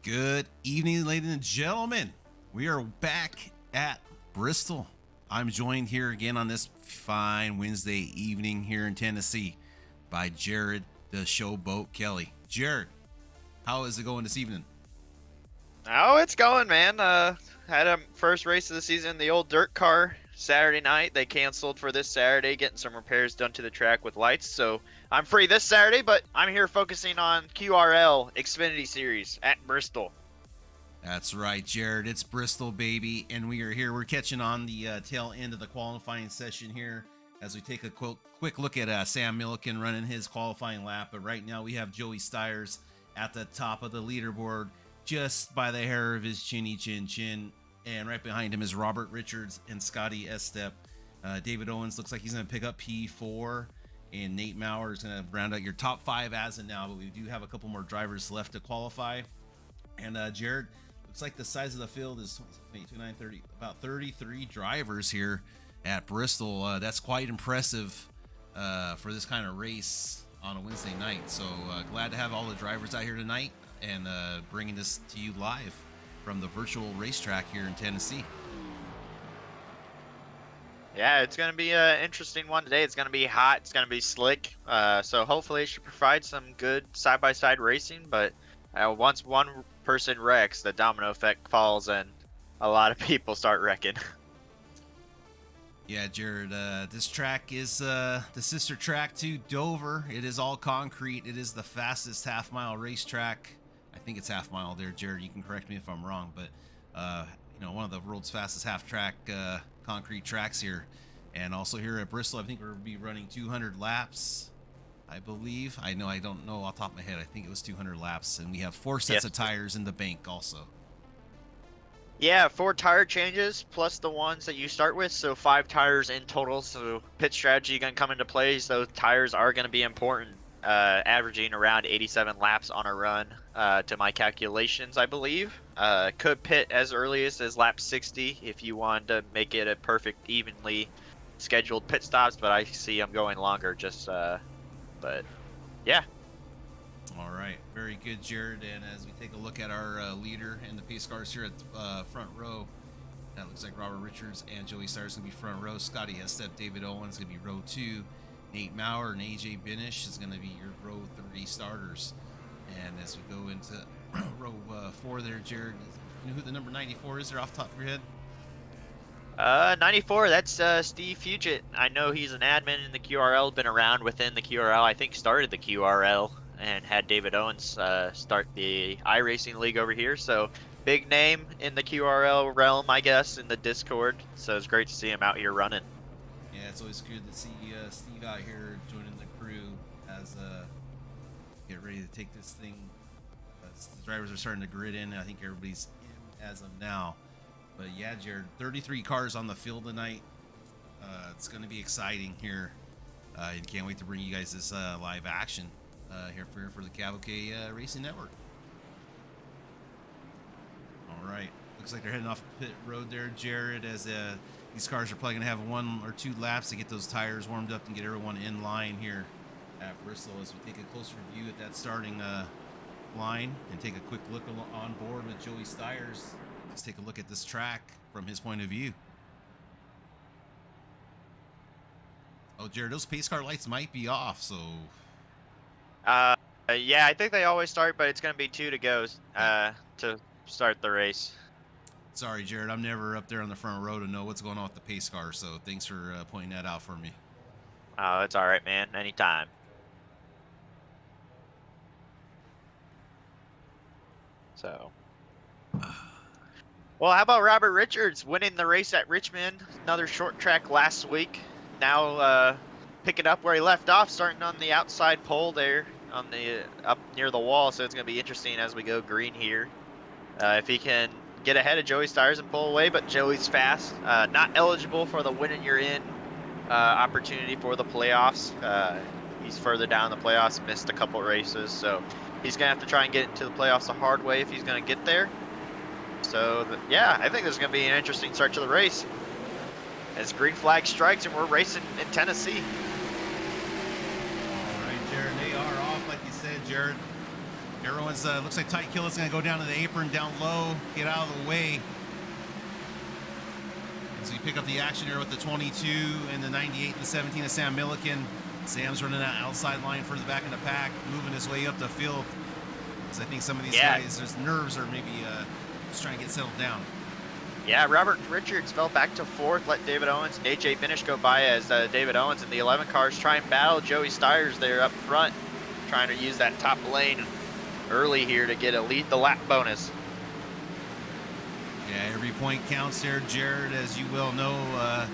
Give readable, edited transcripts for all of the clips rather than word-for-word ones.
Good evening, ladies and gentlemen. We are back at Bristol. I'm joined here again on this fine Wednesday evening here in Tennessee by Jared the Showboat Kelly. Jared, how is it going this evening? Oh, it's going, man. Had a first race of the season, the old dirt car Saturday night. They canceled for this Saturday, getting some repairs done to the track with lights. So I'm free this Saturday, but I'm here focusing on QRL Xfinity Series at Bristol. That's right, Jared. It's Bristol, baby, and we are here. We're catching on the tail end of the qualifying session here as we take a quick look at Sam Milliken running his qualifying lap. But right now we have Joey Styres at the top of the leaderboard, just by the hair of his chinny chin chin. And right behind him is Robert Richards and Scotty Estep. David Owens looks like he's going to pick up P4, and Nate Maurer is going to round out your top five as of now. But we do have a couple more drivers left to qualify. And Jared, looks like the size of the field is 29, 30, about 33 drivers here at Bristol. That's quite impressive for this kind of race on a Wednesday night. So glad to have all the drivers out here tonight and bringing this to you live from the virtual racetrack here in Tennessee. Yeah, it's going to be an interesting one today. It's going to be hot. It's going to be slick. So hopefully it should provide some good side-by-side racing. But once one person wrecks, the domino effect falls and a lot of people start wrecking. Yeah, Jared, this track is the sister track to Dover. It is all concrete. It is the fastest half-mile racetrack. I think it's half-mile there, Jared. You can correct me if I'm wrong, but one of the world's fastest half-track concrete tracks here. And also here at Bristol, I think we're going to be running 200 laps, I believe. I don't know off the top of my head. I think it was 200 laps, and we have 4 sets of tires in the bank also. Yeah, 4 tire changes plus the ones that you start with, so 5 tires in total. So pit strategy going to come into play. So those tires are going to be important, averaging around 87 laps on a run to my calculations, I believe. Could pit as early as lap 60 if you wanted to make it a perfect, evenly scheduled pit stops, but I see I'm going longer but yeah. All right, very good, Jared. And as we take a look at our leader and the pace cars here at front row, that looks like Robert Richards and Joey Styres going to be front row. Scotty Estep, David Owens going to be row 2. Nate Maurer and AJ Binish is going to be your row 3 starters. And as we go into row 4 there, Jared, you know who the number 94 is there off the top of your head? 94, that's Steve Fugit. I know he's an admin in the QRL, been around within the QRL. I think started the QRL and had David Owens start the iRacing League over here. So big name in the QRL realm, I guess, in the Discord. So it's great to see him out here running. Yeah, it's always good to see Steve out here joining the crew as get ready to take this thing. The drivers are starting to grid in. I think everybody's in as of now. But yeah, Jared, 33 cars on the field tonight. It's going to be exciting here. And can't wait to bring you guys this live action here for the CAVOK Racing Network. All right. Looks like they're heading off pit road there, Jared, as these cars are probably going to have 1 or 2 laps to get those tires warmed up and get everyone in line here at Bristol as we take a closer view at that starting line and take a quick look on board with Joey Styres. Let's take a look at this track from his point of view. Oh, Jared, those pace car lights might be off, so... Yeah, I think they always start, but it's going to be 2 to go to start the race. Sorry, Jared, I'm never up there on the front row to know what's going on with the pace car, so thanks for pointing that out for me. Oh, it's all right, man. Anytime. So... Well, how about Robert Richards winning the race at Richmond? Another short track last week. Now picking up where he left off, starting on the outside pole there, on the up near the wall. So it's going to be interesting as we go green here. If he can get ahead of Joey Styres and pull away, but Joey's fast. Not eligible for the win and you're in opportunity for the playoffs. He's further down the playoffs, missed a couple races, so he's going to have to try and get into the playoffs the hard way if he's going to get there. So, yeah, I think this is going to be an interesting start to the race. As green flag strikes and we're racing in Tennessee. All right, Jared, they are off, like you said, Jared. Everyone's looks like Ty Killitt's going to go down to the apron, down low, get out of the way. As we pick up the action here with the 22 and the 98 and the 17 of Sam Milliken. Sam's running that outside line further back in the pack, moving his way up the field. Because I think some of these guys, there's nerves are maybe just trying to get settled down. Yeah, Robert Richards fell back to 4th, let David Owens and AJ Finish go by as David Owens and the 11 cars try and battle Joey Stiers there up front, trying to use that top lane early here to get a lead the lap bonus. Yeah, every point counts there, Jared, as you well know.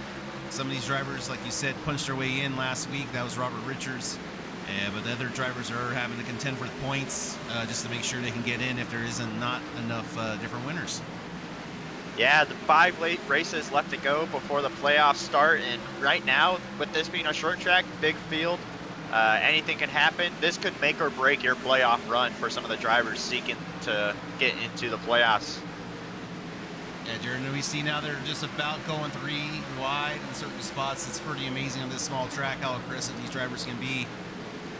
Some of these drivers, like you said, punched their way in last week. That was Robert Richards. But the other drivers are having to contend for points just to make sure they can get in if there isn't not enough different winners. Yeah, the 5 late races left to go before the playoffs start, and right now, with this being a short track, big field, anything can happen. This could make or break your playoff run for some of the drivers seeking to get into the playoffs. Yeah, Jared, we see now they're just about going 3 wide in certain spots. It's pretty amazing on this small track how aggressive these drivers can be.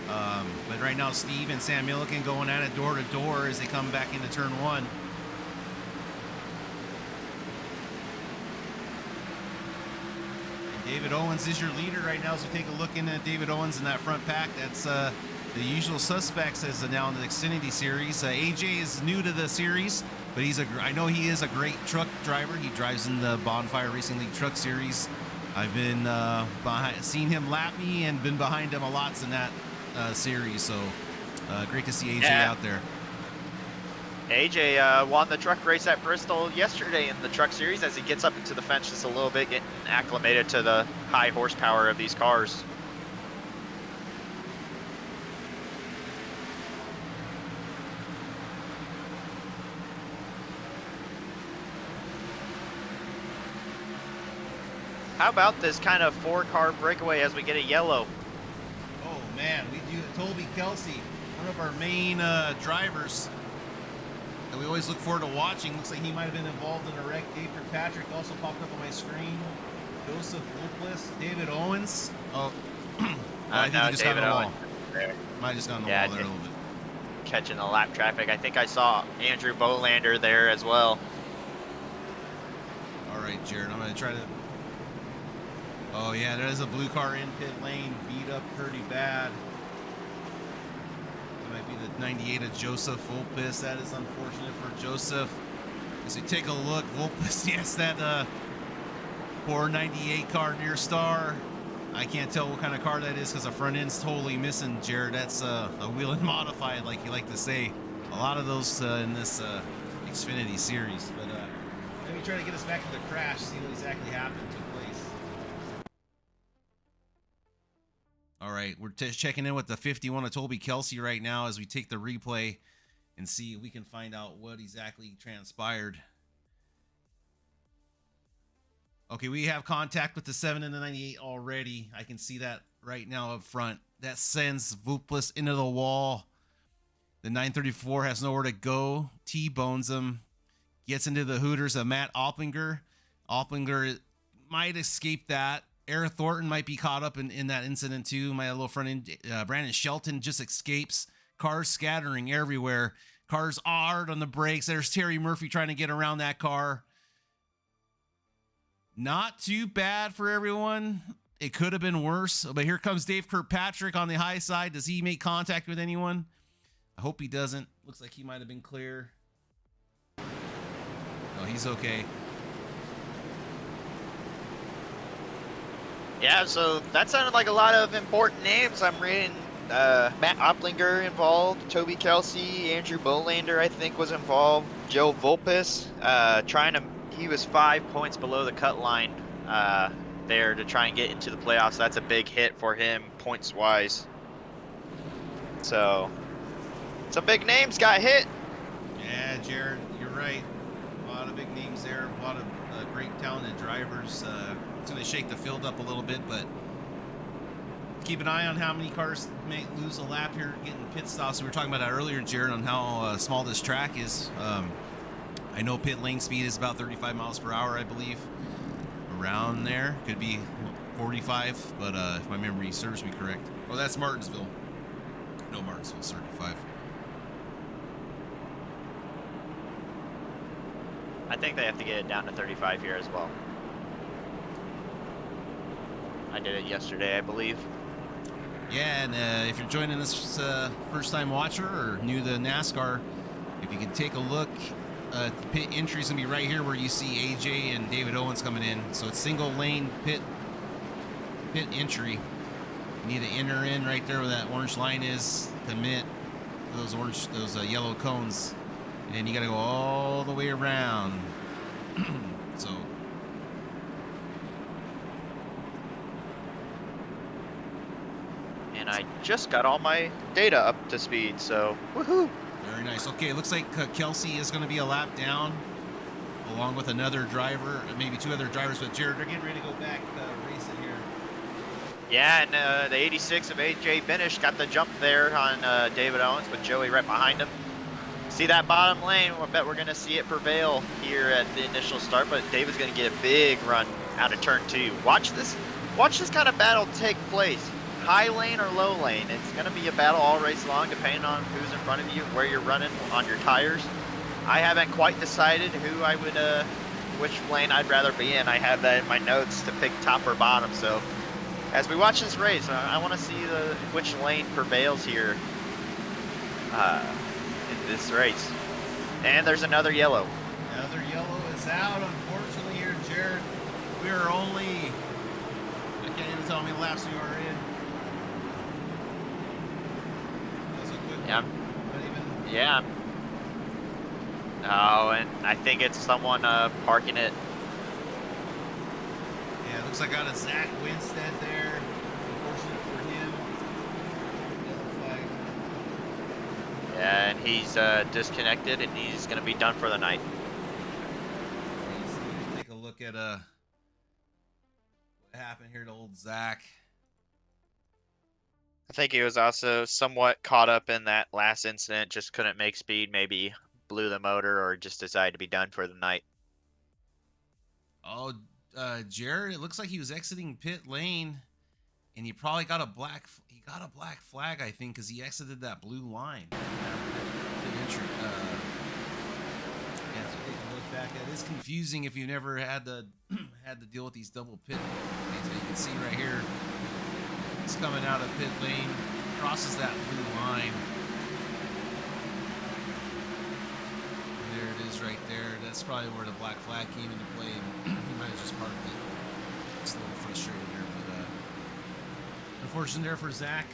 But right now, Steve and Sam Milliken going at it door to door as they come back into turn 1. And David Owens is your leader right now as we take a look into David Owens in that front pack. That's the usual suspects as now in the Xfinity Series. AJ is new to the series, but I know he is a great truck driver. He drives in the Bonfire Racing League Truck Series. I've been seen him lap me and been behind him a lot in that series, so great to see AJ out there. AJ won the truck race at Bristol yesterday in the truck series as he gets up into the fence just a little bit, getting acclimated to the high horsepower of these cars. How about this kind of 4-car breakaway as we get a yellow? Oh man, we do. Toby Kelsey, one of our main drivers that we always look forward to watching. Looks like he might have been involved in a wreck. Dave Kirkpatrick also popped up on my screen. Joseph Lucas, David Owens. Oh, I think he just got on the wall. Might have just got on the wall there a little bit. Catching the lap traffic. I think I saw Andrew Bolander there as well. All right, Jared, I'm going to try to... Oh yeah, there's a blue car in pit lane, beat up pretty bad. It might be the 98 of Joseph Volpus. That is unfortunate for Joseph. As we take a look, Volpus, yes, that poor 98 car near star. I can't tell what kind of car that is because the front end's totally missing, Jared. That's a wheel and modified, like you like to say. A lot of those in this Xfinity series. But let me try to get us back to the crash, see what exactly happened, took place. All right, we're checking in with the 51 of Toby Kelsey right now as we take the replay and see if we can find out what exactly transpired. Okay, we have contact with the 7 and the 98 already. I can see that right now up front. That sends Vuplis into the wall. The 934 has nowhere to go. T-bones him. Gets into the Hooters of Matt Opplinger. Opplinger might escape that. Eric Thornton might be caught up in that incident too. My little front end, Brandon Shelton just escapes. Cars scattering everywhere. Cars hard on the brakes. There's Terry Murphy trying to get around that car. Not too bad for everyone. It could have been worse. But here comes Dave Kirkpatrick on the high side. Does he make contact with anyone? I hope he doesn't. Looks like he might have been clear. No, he's okay. Yeah, so that sounded like a lot of important names. I'm reading Matt Opplinger involved, Toby Kelsey, Andrew Bolander I think was involved, Joe Volpus, he was 5 points below the cut line there to try and get into the playoffs. That's a big hit for him points wise. So some big names got hit. Yeah, Jared, you're right. A lot of big names there, a lot of great talented drivers. It's going to shake the field up a little bit, but keep an eye on how many cars may lose a lap here getting pit stops. We were talking about that earlier, Jared, on how small this track is. I know pit lane speed is about 35 miles per hour, I believe. Around there. Could be 45, but if my memory serves me correct. Oh, that's Martinsville. No, Martinsville's 35. I think they have to get it down to 35 here as well. I did it yesterday, I believe. Yeah, and if you're joining this first-time watcher or new to NASCAR, if you can take a look, the pit entry is going to be right here where you see AJ and David Owens coming in. So it's single-lane pit entry. You need to enter in right there where that orange line is, commit those yellow cones, and you got to go all the way around. So. And I just got all my data up to speed, so woohoo! Very nice. Okay, it looks like Kelsey is going to be a lap down, along with another driver, maybe two other drivers. But Jared, they're getting ready to go back racing here. Yeah, and the 86 of AJ Benish got the jump there on David Owens with Joey right behind him. See that bottom lane? I bet we're going to see it prevail here at the initial start, but David's going to get a big run out of turn 2. Watch this kind of battle take place. High lane or low lane, it's going to be a battle all race long depending on who's in front of you, where you're running on your tires. I haven't quite decided who I would, which lane I'd rather be in. I have that in my notes to pick top or bottom, so as we watch this race, I want to see which lane prevails here in this race. And there's another yellow. Another yellow is out, unfortunately, here, Jared. We are only, I can't even tell how many laps we are in. Yeah. Yeah. Oh, and I think it's someone parking it. Yeah, it looks like I got a Zach Winstead there. Unfortunate for him. Yeah, and he's disconnected, and he's going to be done for the night. Take a look at what happened here to old Zach. I think he was also somewhat caught up in that last incident, just couldn't make speed, maybe blew the motor or just decided to be done for the night. Oh, Jared, it looks like he was exiting pit lane and he probably got a black flag, I think, because he exited that blue line. Yeah, so take a look back. It is confusing if you've never had to deal with these double pit lanes. You can see right here, it's coming out of pit lane, crosses that blue line. And there it is right there. That's probably where the black flag came into play. He might have just parked it. It's a little frustrated there, but unfortunate there for Zach.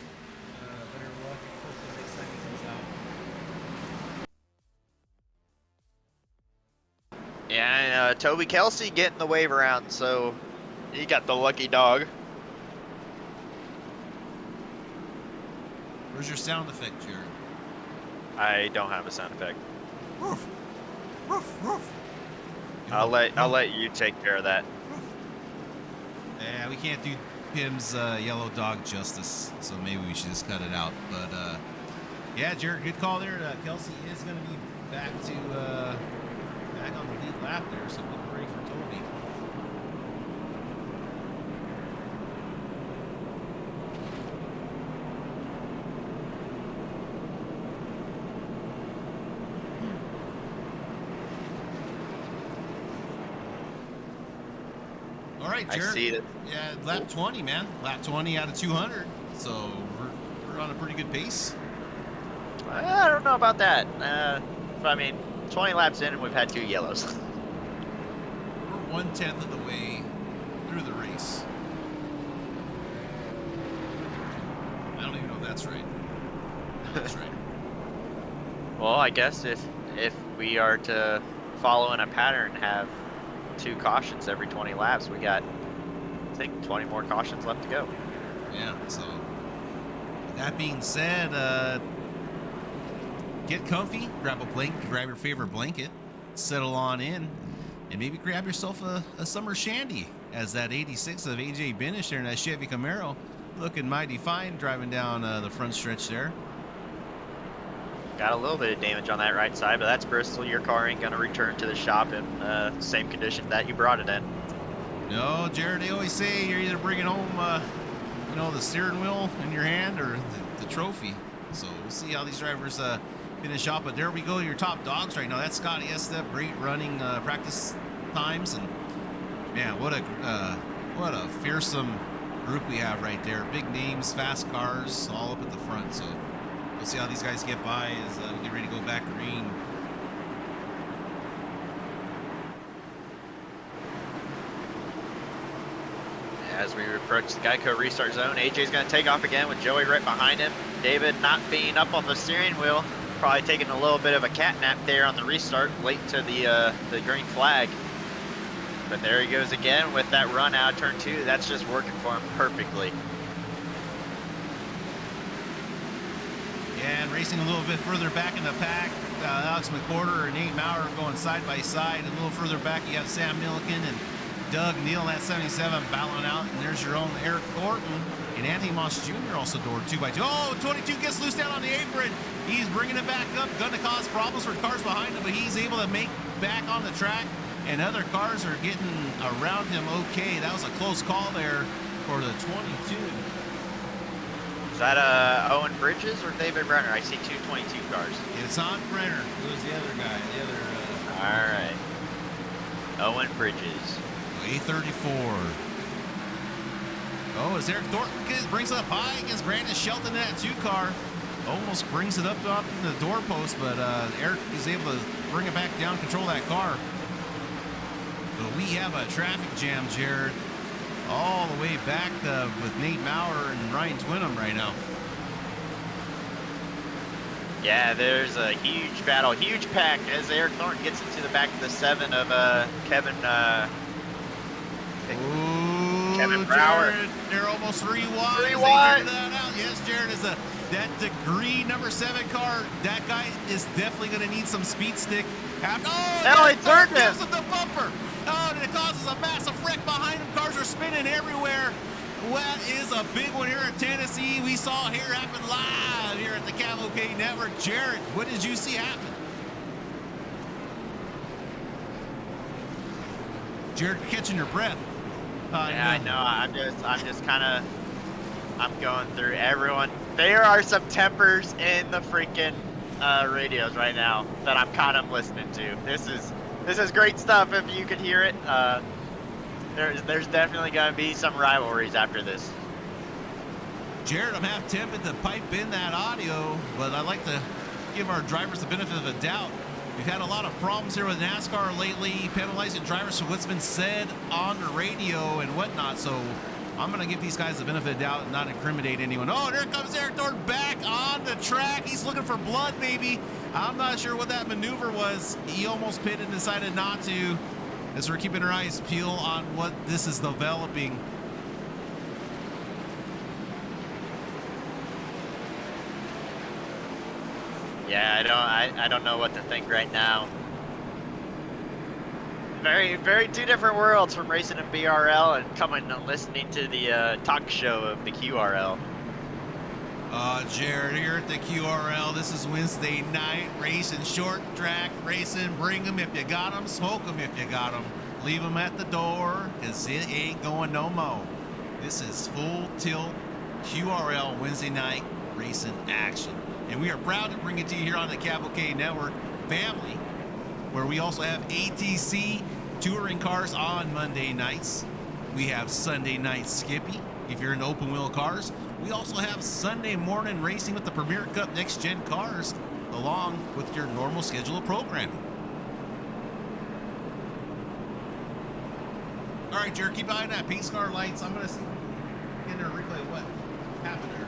Better luck. Hopefully next time he comes out. Yeah, and Toby Kelsey getting the wave around, so he got the lucky dog. Where's your sound effect, Jared? I don't have a sound effect. Woof, woof, woof. I'll let you take care of that. Yeah, we can't do Pim's yellow dog justice, so maybe we should just cut it out. But yeah, Jared, good call there. Kelsey is going to be back on the lead lap there, so get ready for Toby. All right, Jared. I see it. Yeah, lap 20, man. Lap 20 out of 200. So we're on a pretty good pace. I don't know about that. I mean, 20 laps in and we've had 2 yellows. We're 1/10 of the way through the race. I don't even know if that's right. No, that's right. Well, I guess if we are to follow in a pattern, have 2 cautions every 20 laps, we got, I think, 20 more cautions left to go. Yeah, so that being said, get comfy, grab your favorite blanket, settle on in, and maybe grab yourself a summer shandy, as that 86 of AJ Benish there in that Chevy Camaro looking mighty fine driving down the front stretch there. Got a little bit of damage on that right side, but that's Bristol. Your car ain't going to return to the shop in the same condition that you brought it in. No, Jared, they always say you're either bringing home, the steering wheel in your hand or the trophy. So we'll see how these drivers finish off. But there we go, your top dogs right now. That's Scotty Estep, great running practice times, and man, what a fearsome group we have right there. Big names, fast cars, all up at the front. So we'll see how these guys get by as we get ready to go back green. As we approach the Geico restart zone, AJ's going to take off again with Joey right behind him. David not being up on the steering wheel, probably taking a little bit of a cat nap there on the restart, late to the green flag. But there he goes again with that run out of turn 2. That's just working for him perfectly. Yeah, and racing a little bit further back in the pack, Alex McWhorter and Nate Maurer going side by side. A little further back, you have Sam Milliken and Doug Neal at 77 battling out. And there's your own Eric Thornton and Anthony Moss Jr. also door 2x2. Oh, 22 gets loose down on the apron. He's bringing it back up, going to cause problems for cars behind him, but he's able to make back on the track. And other cars are getting around him okay. That was a close call there for the 22. Is that Owen Bridges or David Brenner? I see two 22 cars. It's on Brenner. Who's the other guy? The other. All right. Owen Bridges. A34. Oh, as Eric Thornton brings it up high against Brandon Shelton in that 2 car. Almost brings it up in the doorpost, but Eric is able to bring it back down, control that car. But we have a traffic jam, Jared, all the way back with Nate Maurer and Ryan Twinham right now. Yeah, there's a huge battle, huge pack as Eric Thornton gets into the back of the 7 of Kevin Brower. Jared, they're almost 3 wide. 3 wide. Yes, Jared is that degree number 7 car. That guy is definitely going to need some speed stick. Oh, he turned him. Gives him the bumper. Oh, and it causes a massive wreck behind him. Cars are spinning everywhere. That is a big one here in Tennessee. We saw here happen live here at the CAVOK Network. Jared, what did you see happen? Jared, you're catching your breath. Yeah, I know. I'm going through everyone. There are some tempers in the freaking radios right now that I'm kind of listening to. This is great stuff if you could hear it. There's definitely going to be some rivalries after this. Jared, I'm half tempted to pipe in that audio, but I'd like to give our drivers the benefit of the doubt. We've had a lot of problems here with NASCAR lately, penalizing drivers for what's been said on the radio and whatnot, so I'm going to give these guys the benefit of the doubt and not incriminate anyone. Oh, and here comes Eric Thornton back on the track. He's looking for blood, maybe. I'm not sure what that maneuver was. He almost pitted and decided not to, as we're keeping our eyes peeled on what this is developing. Yeah, I don't know what to think right now. Very, very 2 different worlds from racing in BRL and coming and listening to the talk show of the QRL. Jared, here at the QRL, this is Wednesday night, racing short track, racing, bring them if you got them, smoke them if you got them, leave them at the door, because it ain't going no more. This is full tilt QRL Wednesday night racing action. And we are proud to bring it to you here on the CAVOK Network family, where we also have ATC touring cars on Monday nights. We have Sunday night Skippy, if you're into open wheel cars. We also have Sunday morning racing with the Premier Cup Next Gen cars, along with your normal schedule of programming. All right, Jared, keep eyeing that pace car lights. I'm going to get a replay of what happened there.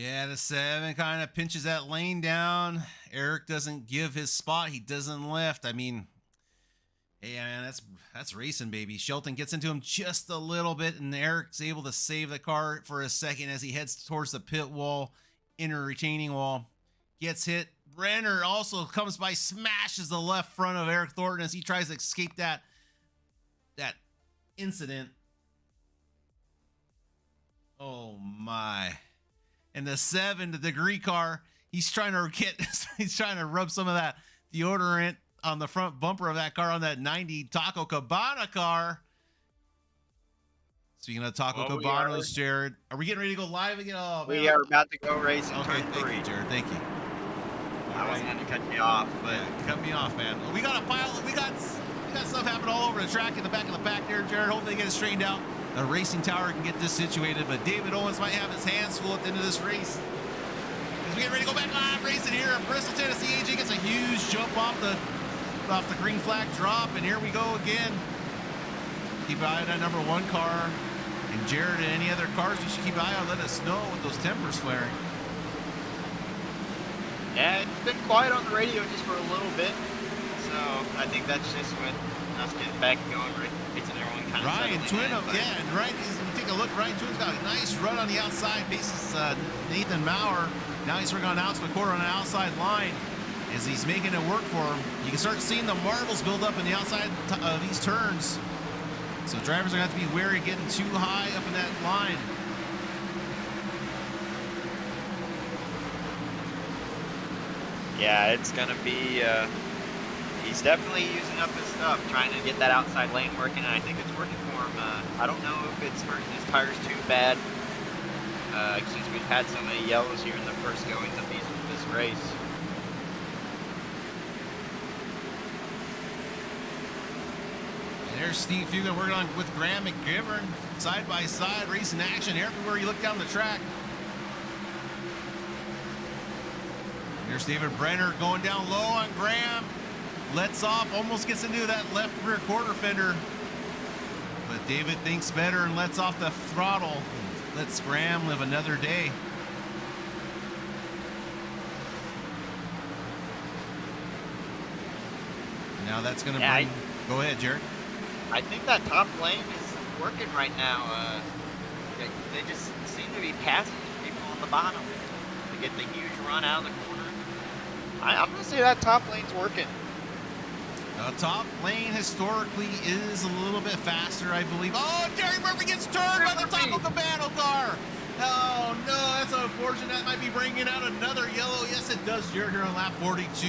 Yeah, the 7 kind of pinches that lane down. Eric doesn't give his spot. He doesn't lift. I mean, hey, man, that's racing, baby. Shelton gets into him just a little bit, and Eric's able to save the car for a second as he heads towards the pit wall, inner retaining wall. Gets hit. Brenner also comes by, smashes the left front of Eric Thornton as he tries to escape that incident. Oh my. And the 7, the degree car, he's trying to rub some of that deodorant on the front bumper of that car on that 90 Taco Cabana car. Speaking of Taco Cabanas, Jared, are we getting ready to go live again? Oh, man. We are about to go racing. Okay, turn thank 3. you, Jared. Thank you. I wasn't going to cut you off, but yeah, cut me off, man. We got a pile. We got stuff happening all over the track in the back of the pack there, Jared. Hopefully they get it straightened out. The racing tower can get this situated, but David Owens might have his hands full at the end of this race. As we get ready to go back live racing here in Bristol, Tennessee, AJ gets a huge jump off the green flag drop, and here we go again. Keep an eye on that number 1 car. And Jared, and any other cars you should keep an eye on, let us know with those tempers flaring. yeah, it's been quiet on the radio just for a little bit. So I think that's just with us getting back going, racing everyone kind of Ryan Twin, in, yeah, and Ryan, take a look. Ryan Twin's got a nice run on the outside. Bases Nathan Maurer. Now he's working on Alex McCord on the outside line as he's making it work for him. You can start seeing the marbles build up in the outside of these turns. So drivers are going to have to be wary getting too high up in that line. Yeah, it's going to be, he's definitely using up his stuff, trying to get that outside lane working, and I think it's working for him. I don't know if it's hurting his tires too bad, since we've had so many yellows here in the first goings of this race. And there's Steve Fugan working on with Graham McGivern, side by side, racing action everywhere you look down the track. There's David Brenner going down low on Graham. Lets off, almost gets into that left rear quarter fender. But David thinks better and lets off the throttle. Lets Graham live another day. Now that's going to bring... Go ahead, Jared. I think that top lane is working right now. They just seem to be passing people on the bottom to get the huge run out of the corner. I'm going to say that top lane's working. The top lane historically is a little bit faster, I believe. Oh, Terry Murphy gets turned by the Taco Cabana car. Oh, no, that's unfortunate. That might be bringing out another yellow. Yes, it does, Jared, here on lap 42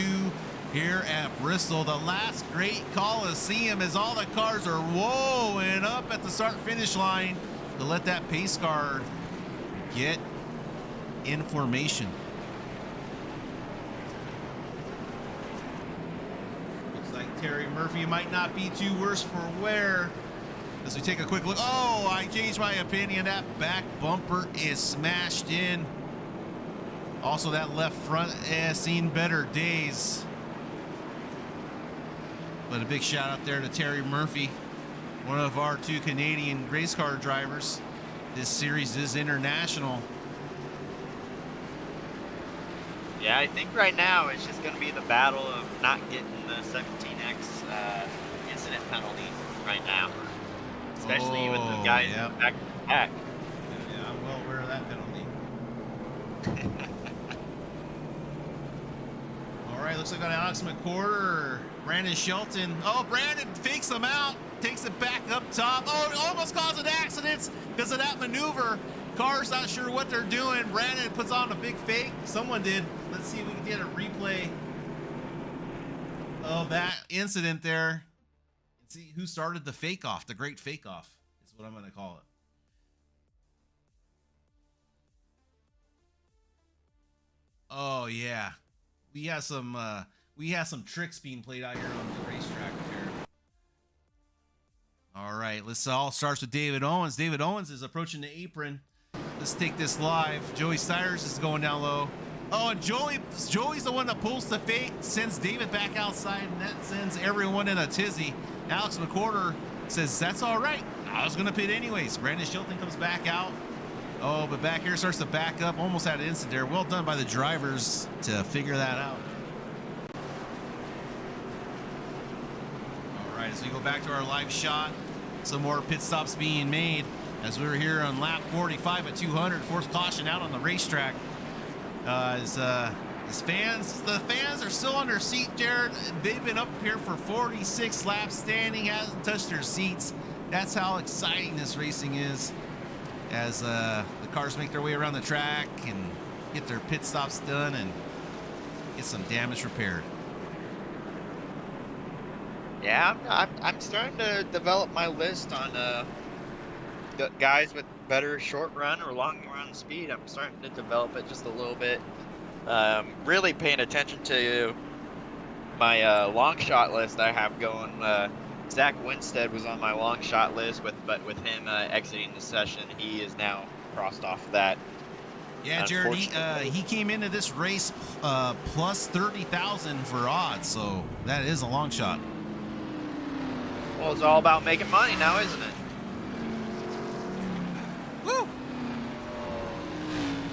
here at Bristol. The last great Coliseum as all the cars are whoa-ing up at the start-finish line to let that pace car get in formation. Terry Murphy might not be too worse for wear. As we take a quick look. Oh, I changed my opinion. That back bumper is smashed in. Also, that left front has seen better days. But a big shout out there to Terry Murphy, one of our 2 Canadian race car drivers. This series is international. Yeah, I think right now it's just going to be the battle of not getting the 17X incident penalty right now. Especially with the guys in the back of the pack. Yeah, I'm well aware of that penalty. All right, looks like we got Alex McCord or Brandon Shelton. Oh, Brandon fakes him out, takes it back up top. Oh, it almost caused an accident because of that maneuver. Car's not sure what they're doing. Brandon puts on a big fake. Someone did. Let's see if we can get a replay of that incident there. Let's see who started the fake off. The great fake off is what I'm going to call it. Oh yeah, we have some tricks being played out here on the racetrack here. All right, let's all starts with David Owens. David Owens is approaching the apron. Let's take this live. Joey Cyrus is going down low. Oh, and Joey's the one that pulls the fake, sends David back outside, and that sends everyone in a tizzy. Alex McCorder says, that's all right. I was going to pit anyways. Brandon Shilton comes back out. Oh, but back here starts to back up. Almost had an incident there. Well done by the drivers to figure that out. All right, as we go back to our live shot, some more pit stops being made as we were here on lap 45 at 200. Forced caution out on the racetrack. The fans are still on their seat, Jared. They've been up here for 46 laps standing, hasn't touched their seats. That's how exciting this racing is, as the cars make their way around the track and get their pit stops done and get some damage repaired. Yeah, I'm starting to develop my list on the guys with better short run or long run speed. I'm starting to develop it just a little bit. Really paying attention to my long shot list I have going. Zach Winstead was on my long shot list, but with him exiting the session, he is now crossed off that. Yeah, Jared, he came into this race plus 30,000 for odds, so that is a long shot. Well, it's all about making money now, isn't it? Woo!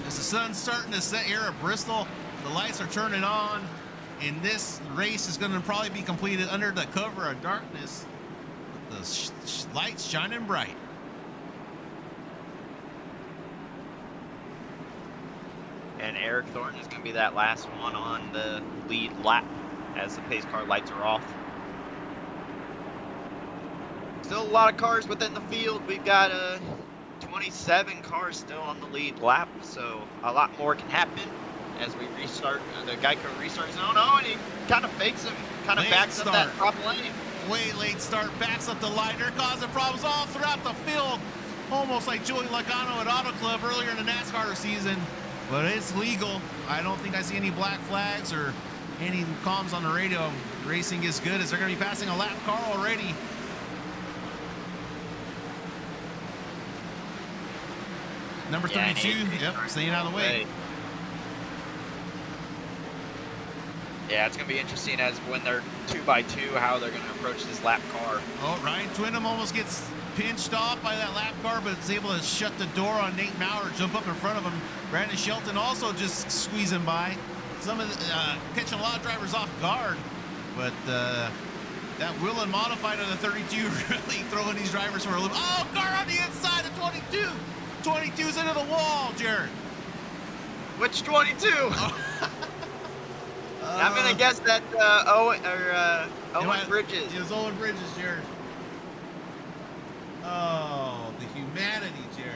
As the sun's starting to set here at Bristol, the lights are turning on, and this race is going to probably be completed under the cover of darkness with the lights shining bright. And Eric Thornton is going to be that last one on the lead lap as the pace car lights are off. Still a lot of cars within the field. We've got 27 cars still on the lead lap, so a lot more can happen as we restart the Geico restart zone. Oh, and he kind of fakes him, kind of backs up that top lane. Way late start, backs up the line. They're causing problems all throughout the field, almost like Joey Logano at Auto Club earlier in the NASCAR season. But it's legal. I don't think I see any black flags or any comms on the radio. Racing is good as they're going to be passing a lap car already. Number 32, yep, staying out of the way. Yeah, it's going to be interesting as when they're 2x2, how they're going to approach this lap car. Oh, Ryan Twinham almost gets pinched off by that lap car, but is able to shut the door on Nate Maurer, jump up in front of him. Brandon Shelton also just squeezing by. Some of the, catching a lot of drivers off guard, but that Willen modified on the 32 really throwing these drivers for a loop. Oh, car on the inside of 22. 22's into the wall, Jared. Which 22? I'm gonna guess that Owen Bridges. It was Owen Bridges, Jared. Oh, the humanity, Jared.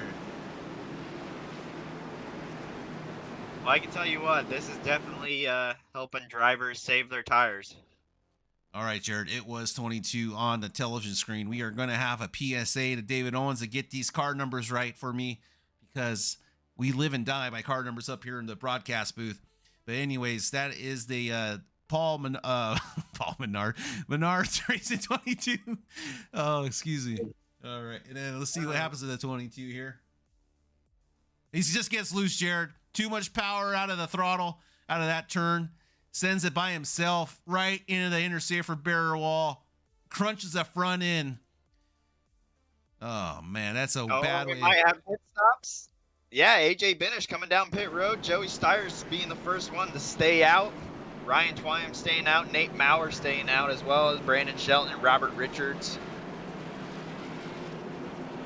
Well, I can tell you what, this is definitely helping drivers save their tires. All right, Jared, it was 22 on the television screen. We are going to have a PSA to David Owens to get these car numbers right for me, because we live and die by car numbers up here in the broadcast booth. But anyways, that is the Paul Menard Racing 22. Oh, excuse me. All right, and then let's see what happens to the 22 here. He just gets loose, Jared. Too much power out of the throttle, out of that turn. Sends it by himself right into the inner safer barrier wall. Crunches the front end. Oh, man, that's a bad way. Might have pit stops. Yeah, AJ Benish coming down pit road. Joey Stires being the first one to stay out. Ryan Twine staying out. Nate Maurer staying out, as well as Brandon Shelton and Robert Richards.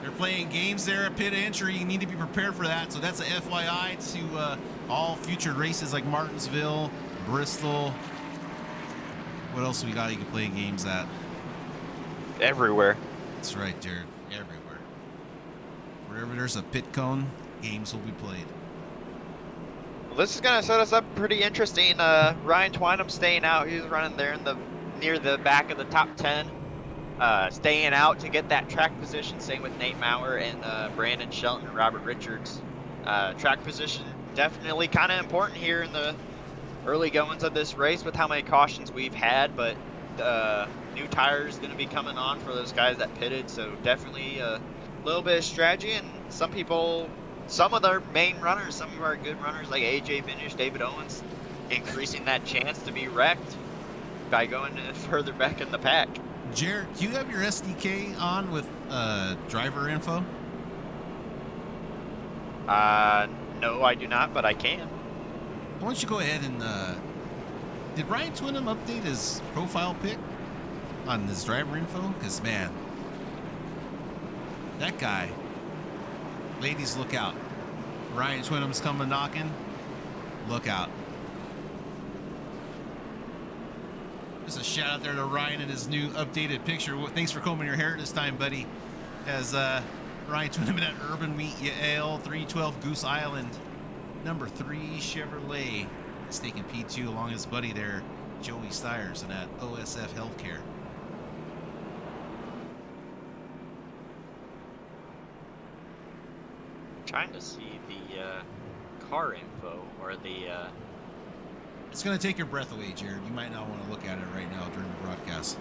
They're playing games there at pit entry. You need to be prepared for that. So that's a FYI to all future races like Martinsville, Bristol. What else we got you can play games at? Everywhere. That's right, Jared. Everywhere. Wherever there's a pit cone, games will be played. Well, this is going to set us up pretty interesting. Ryan Twynham staying out. He's running there in near the back of the top 10. Staying out to get that track position. Same with Nate Maurer and Brandon Shelton and Robert Richards. Track position definitely kind of important here in the early goings of this race with how many cautions we've had, but new tires going to be coming on for those guys that pitted, so definitely a little bit of strategy. And some of their main runners, some of our good runners like AJ Benish, David Owens, increasing that chance to be wrecked by going further back in the pack. Jared, do you have your SDK on with driver info? No, I do not, but I can. Why don't you go ahead and did Ryan Twinham update his profile pic on his driver info? Because man, that guy. Ladies, look out! Ryan Twinham's coming knocking. Look out! Just a shout out there to Ryan and his new updated picture. Thanks for combing your hair this time, buddy. As Ryan Twinham at Urban Wheat Yale 312 Goose Island, number 3 Chevrolet. He's taking P2 along his buddy there, Joey Stiers, and at OSF Healthcare. Trying to see the car info or the. It's going to take your breath away, Jared. You might not want to look at it right now during the broadcast.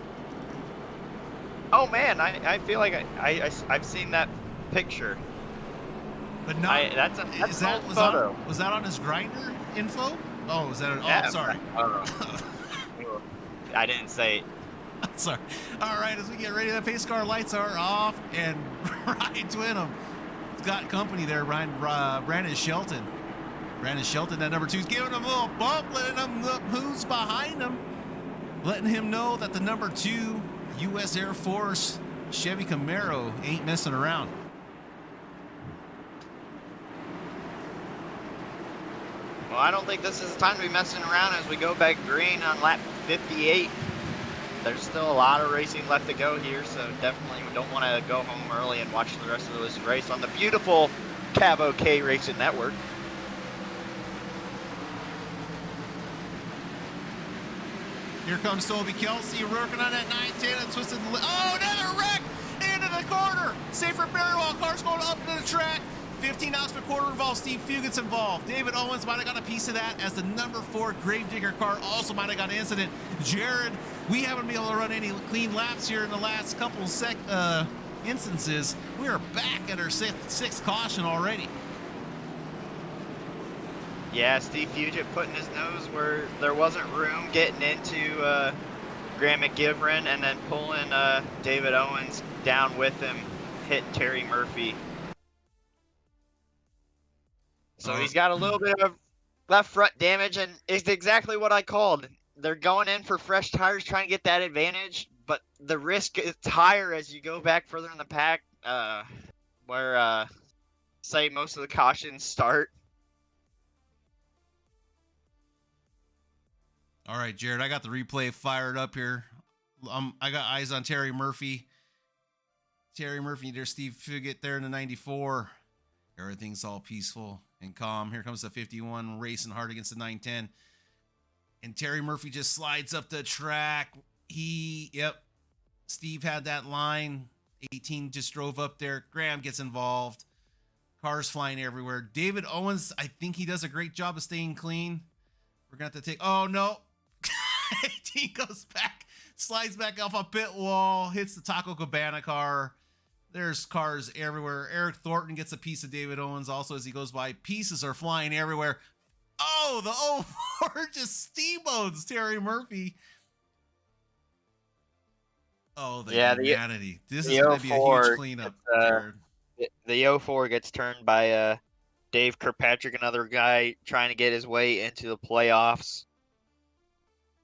Oh man, I feel like I've seen that picture. But not. That's an old was photo. Was that on his grinder info? Oh, was that? Yeah, I'm sorry. I didn't say it. Sorry. All right, as we get ready, the pace car lights are off, and Ryan Twinham got company there. Brandon Shelton. Brandon Shelton, that number 2, is giving him a little bump, letting him look who's behind him, letting him know that the number 2 U.S. Air Force Chevy Camaro ain't messing around. Well, I don't think this is the time to be messing around as we go back green on lap 58. There's still a lot of racing left to go here, so definitely we don't want to go home early and watch the rest of this race on the beautiful CAVOK Racing Network. Here comes Toby Kelsey working on that 910 and twisted. Oh, another wreck into the corner. Safer Barrywall cars going up to the track. 15 miles per quarter involved. Steve Fugit's involved. David Owens might have got a piece of that, as the number 4 Gravedigger car also might have got an incident. Jared, we haven't been able to run any clean laps here in the last couple instances. We are back at our sixth caution already. Yeah, Steve Fugit putting his nose where there wasn't room, getting into Graham McGivern, and then pulling David Owens down with him, hitting Terry Murphy. So he's got a little bit of left front damage, and it's exactly what I called. They're going in for fresh tires, trying to get that advantage, but the risk is higher as you go back further in the pack, where, say, most of the cautions start. All right, Jared, I got the replay fired up here. I got eyes on Terry Murphy. Terry Murphy, there's Steve Fugit there in the 94. Everything's all peaceful and calm. Here comes the 51 racing hard against the 910. And Terry Murphy just slides up the track. Steve had that line. 18 just drove up there. Graham gets involved. Cars flying everywhere. David Owens, I think he does a great job of staying clean. We're going to have to take... Oh, no. 18 goes back, slides back off a pit wall, hits the Taco Cabana car. There's cars everywhere. Eric Thornton gets a piece of David Owens also as he goes by. Pieces are flying everywhere. Oh, the 04 just steamboats Terry Murphy. Oh, the humanity. This is going to be a huge cleanup. The 04 gets turned by Dave Kirkpatrick, another guy trying to get his way into the playoffs.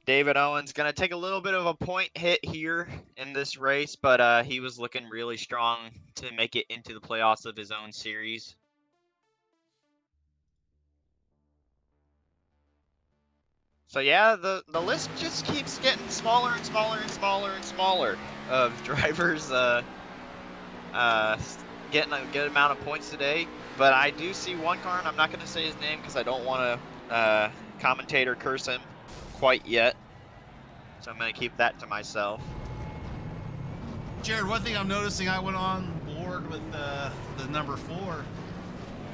David Owens going to take a little bit of a point hit here in this race, but he was looking really strong to make it into the playoffs of his own series. So yeah, the list just keeps getting smaller and smaller and smaller and smaller of drivers getting a good amount of points today. But I do see one car, and I'm not going to say his name because I don't want to commentator curse him quite yet. So I'm going to keep that to myself. Jared, one thing I'm noticing, I went on board with the number 4.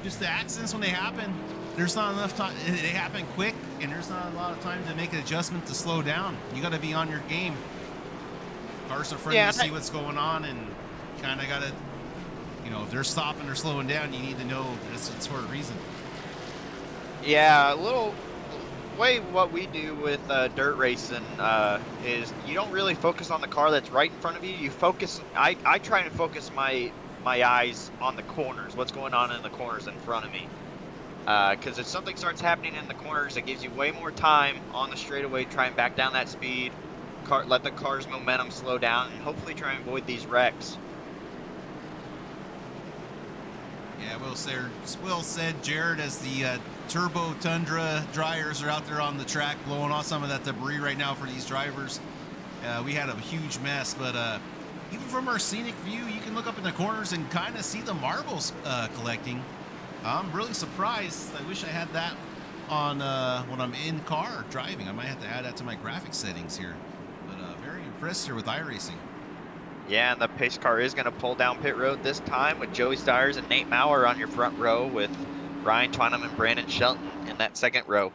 Just the accidents when they happen, there's not enough time. They happen quick, and there's not a lot of time to make an adjustment to slow down. You got to be on your game. Cars in front of you see what's going on, and kind of got to, if they're stopping or slowing down, you need to know it's for a reason. Yeah, what we do with dirt racing is you don't really focus on the car that's right in front of you. You focus. I try to focus my my eyes on the corners, what's going on in the corners in front of me. Because if something starts happening in the corners, it gives you way more time on the straightaway to try and back down that speed, let the car's momentum slow down, and hopefully try and avoid these wrecks. Yeah, well said, Jared, as the Turbo Tundra dryers are out there on the track blowing off some of that debris right now for these drivers. We had a huge mess, but even from our scenic view, you can look up in the corners and kind of see the marbles collecting. I'm really surprised. I wish I had that on when I'm in car driving. I might have to add that to my graphics settings here. But very impressed here with iRacing. Yeah, and the pace car is going to pull down pit road this time with Joey Stiers and Nate Maurer on your front row with Ryan Twynham and Brandon Shelton in that second row.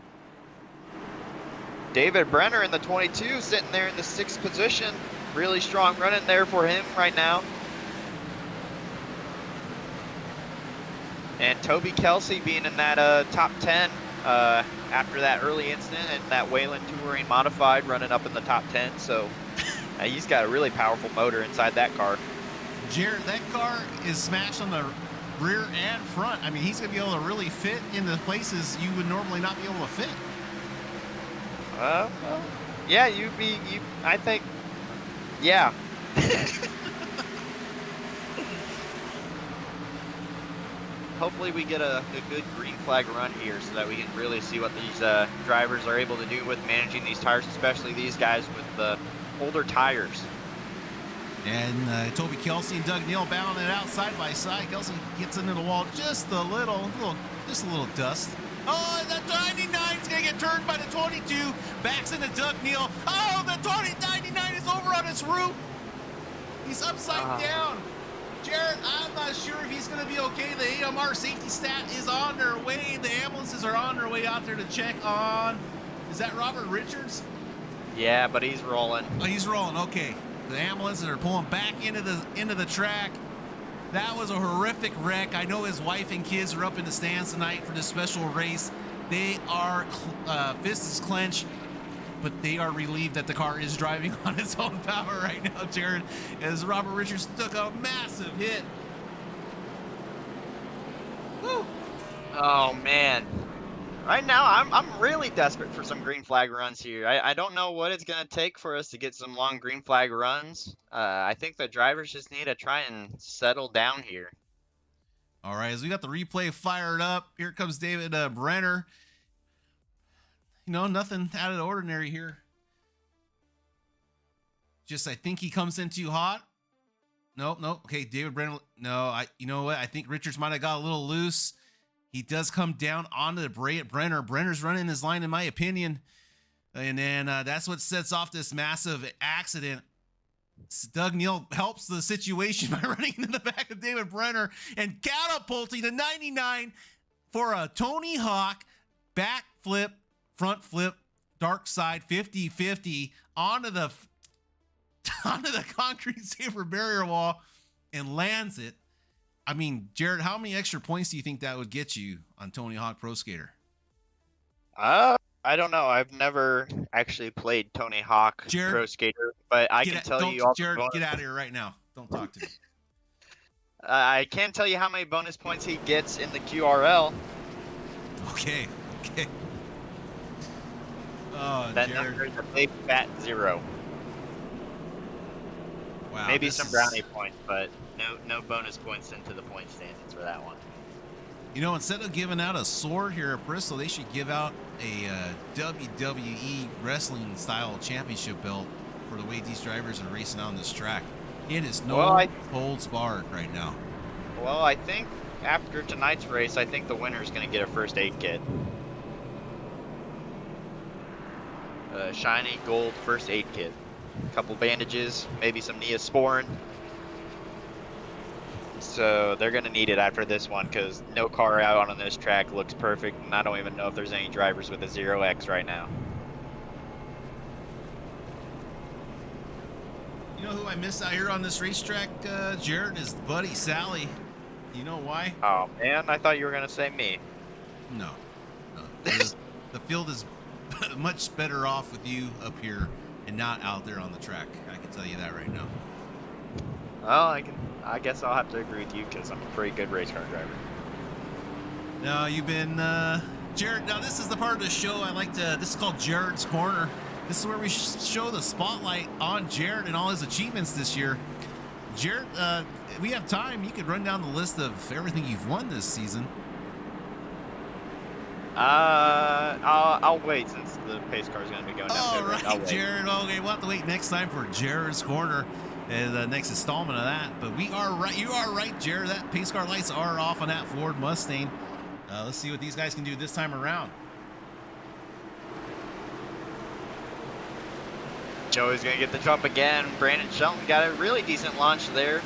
David Brenner in the 22 sitting there in the 6th position. Really strong running there for him right now. And Toby Kelsey being in that top 10 after that early incident and that Wayland Touring Modified running up in the top 10. So he's got a really powerful motor inside that car. Jared, that car is smashed on the rear and front. I mean, he's going to be able to really fit in the places you would normally not be able to fit. Well, yeah, I think, yeah. Hopefully we get a good green flag run here so that we can really see what these drivers are able to do with managing these tires, especially these guys with the older tires. And Toby Kelsey and Doug Neal battling it out side by side. Kelsey gets into the wall just a little dust. Oh, the 99 is going to get turned by the 22. Backs into Doug Neal. Oh, the 2099 is over on his roof. He's upside down. Jared, I'm not sure if he's going to be okay. The AMR safety stat is on their way. The ambulances are on their way out there to check on. Is that Robert Richards? Yeah, but he's rolling. Oh, he's rolling. Okay. The ambulances are pulling back into the track. That was a horrific wreck. I know his wife and kids are up in the stands tonight for this special race. They are fists clenched, but they are relieved that the car is driving on its own power right now, Jared, as Robert Richards took a massive hit. Woo. Oh, man. Right now, I'm really desperate for some green flag runs here. I don't know what it's going to take for us to get some long green flag runs. I think the drivers just need to try and settle down here. All right, as we got the replay fired up, here comes David Brenner. You know, nothing out of the ordinary here. Just, I think he comes in too hot. Nope. Okay, David Brenner. No, you know what? I think Richards might have got a little loose. He does come down onto the Brenner. Brenner's running his line, in my opinion. And then that's what sets off this massive accident. Doug Neal helps the situation by running into the back of David Brenner and catapulting the 99 for a Tony Hawk back flip, front flip, dark side 50-50 onto the concrete safer barrier wall and lands it. I mean, Jared, how many extra points do you think that would get you on Tony Hawk Pro Skater? I don't know. I've never actually played Tony Hawk Pro Skater, but I can tell you all. Jared, get out of here right now. Don't talk to me. I can tell you how many bonus points he gets in the QRL. Okay. Oh, that Jared. number is a big fat 0. Wow. Maybe some brownie points, but no bonus points into the point standings for that one. You know, instead of giving out a sword here at Bristol, they should give out a WWE wrestling style championship belt for the way these drivers are racing on this track. It is holds barred right now. Well, I think after tonight's race, I think the winner is going to get a first aid kit. Shiny gold first aid kit. A couple bandages, maybe some Neosporin. So they're going to need it after this one because no car out on this track looks perfect. And I don't even know if there's any drivers with a 0X right now. You know who I miss out here on this racetrack, Jared, is Buddy Sally. You know why? Oh, man, I thought you were going to say me. No. The field is much better off with you up here and not out there on the track. I can tell you that right now. Well, I guess I'll have to agree with you because I'm a pretty good race car driver. No, you've been, Jared. Now this is the part of the show I like to. This is called Jared's Corner. This is where we show the spotlight on Jared and all his achievements this year. Jared, we have time. You could run down the list of everything you've won this season. I'll wait since the pace car is going to be going down. All right, Jared. Okay, we'll have to wait next time for Jared's Corner, the next installment of that. But we are right. You are right, Jared. That pace car lights are off on that Ford Mustang. Let's see what these guys can do this time around. Joey's going to get the jump again. Brandon Shelton got a really decent launch there.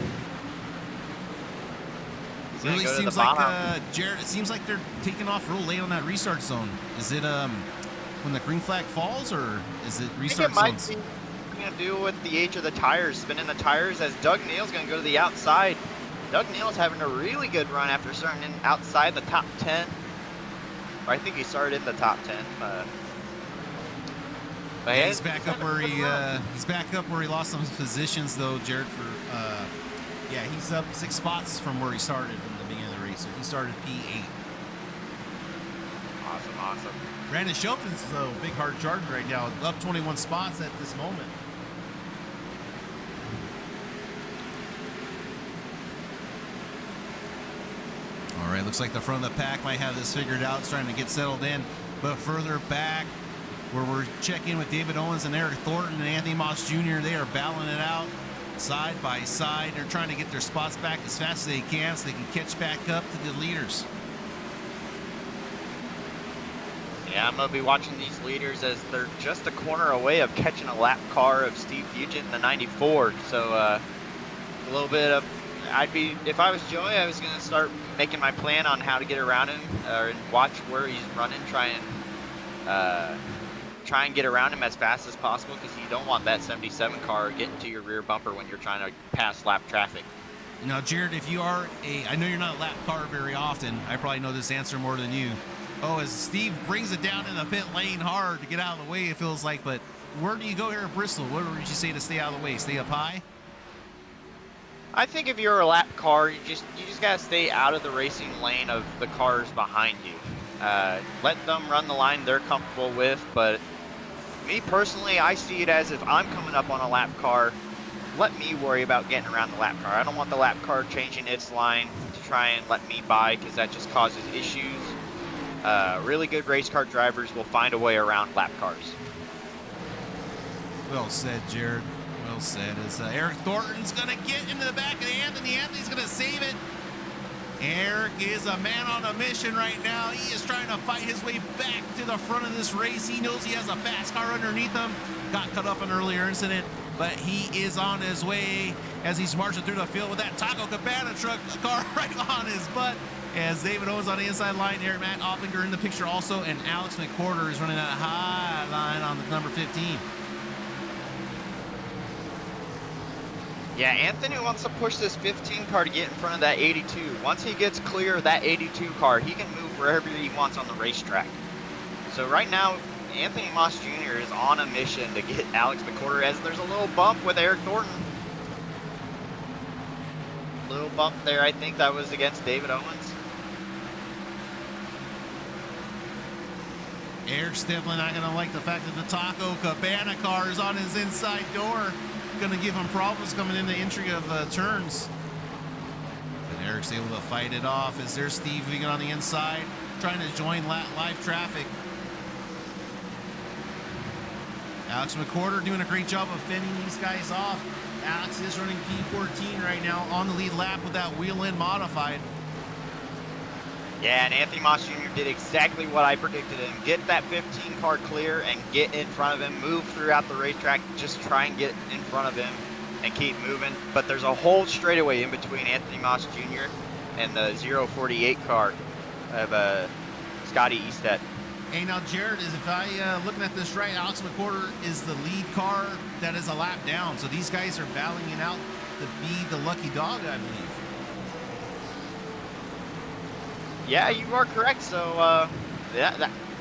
He's really go seems like, Jared, it seems like they're taking off real late on that restart zone. Is it when the green flag falls, or is it restart zones? I think it might be going to do with the age of the tires, spinning the tires, as Doug Neal's going to go to the outside. Doug Neal's having a really good run after starting in outside the top 10. Or I think he started in the top 10. But he's back up where he lost some positions though, Jared. For yeah, he's up 6 spots from where he started in the beginning of the race. So he started P8. Awesome. Brandon Shelton's a big hard charger right now, up 21 spots at this moment. All right, looks like the front of the pack might have this figured out. It's trying to get settled in, but further back, where we're checking with David Owens and Eric Thornton and Anthony Moss Jr., they are battling it out side by side. They're trying to get their spots back as fast as they can so they can catch back up to the leaders. Yeah, I'm going to be watching these leaders as they're just a corner away of catching a lap car of Steve Fugit in the 94. So a little bit of, if I was Joey, I was going to start making my plan on how to get around him and watch where he's running, try and get around him as fast as possible, because you don't want that 77 car getting to your rear bumper when you're trying to pass lap traffic. Now, Jared, if you are I know you're not a lap car very often. I probably know this answer more than you. Oh, as Steve brings it down in the pit lane hard to get out of the way, it feels like. But where do you go here at Bristol? What would you say to stay out of the way? Stay up high? I think if you're a lap car, you just gotta stay out of the racing lane of the cars behind you. Let them run the line they're comfortable with, but me personally, I see it as if I'm coming up on a lap car, let me worry about getting around the lap car. I don't want the lap car changing its line to try and let me by, because that just causes issues. Really good race car drivers will find a way around lap cars. Well said, Jared. Well said. As Eric Thornton's going to get into the back of Anthony. Anthony's going to save it. Eric is a man on a mission right now. He is trying to fight his way back to the front of this race. He knows he has a fast car underneath him. Got cut up in an earlier incident, but he is on his way as he's marching through the field with that Taco Cabana truck car right on his butt. As David Owens on the inside line here, Matt Oppinger in the picture also, and Alex McQuarter is running that high line on the number 15. Yeah, Anthony wants to push this 15 car to get in front of that 82. Once he gets clear of that 82 car, he can move wherever he wants on the racetrack. So right now, Anthony Moss Jr. is on a mission to get Alex McQuarter, as there's a little bump with Eric Thornton. Little bump there, I think that was against David Owens. Eric's definitely not going to like the fact that the Taco Cabana car is on his inside door. Going to give him problems coming in the entry of turns. But Eric's able to fight it off as there's Steve Vegan on the inside, trying to join live traffic. Alex McQuarter doing a great job of fending these guys off. Alex is running P14 right now on the lead lap with that wheel in modified. Yeah, and Anthony Moss Jr. did exactly what I predicted him. Get that 15 car clear and get in front of him. Move throughout the racetrack. Just try and get in front of him and keep moving. But there's a whole straightaway in between Anthony Moss Jr. and the 048 car of Scotty Eastet. Hey, now, Jared, if I looking at this right, Alex McQuarter is the lead car that is a lap down. So these guys are battling it out to be the lucky dog, I believe. Yeah, you are correct. So,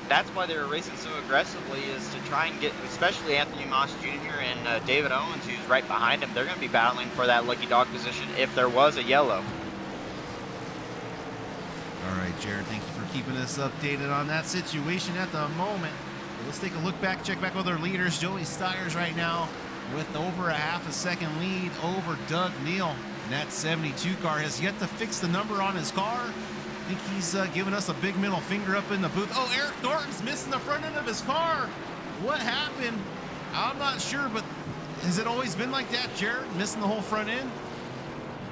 that's why they were racing so aggressively, is to try and get, especially Anthony Moss Jr. and David Owens, who's right behind him. They're going to be battling for that lucky dog position if there was a yellow. All right, Jared, thank you for keeping us updated on that situation at the moment. Let's take a look back, check back with our leaders. Joey Stiers right now with over a half a second lead over Doug Neal. And that 72 car has yet to fix the number on his car. I think he's giving us a big middle finger up in the booth. Oh, Eric Thornton's missing the front end of his car. What happened? I'm not sure, but has it always been like that, Jared? Missing the whole front end?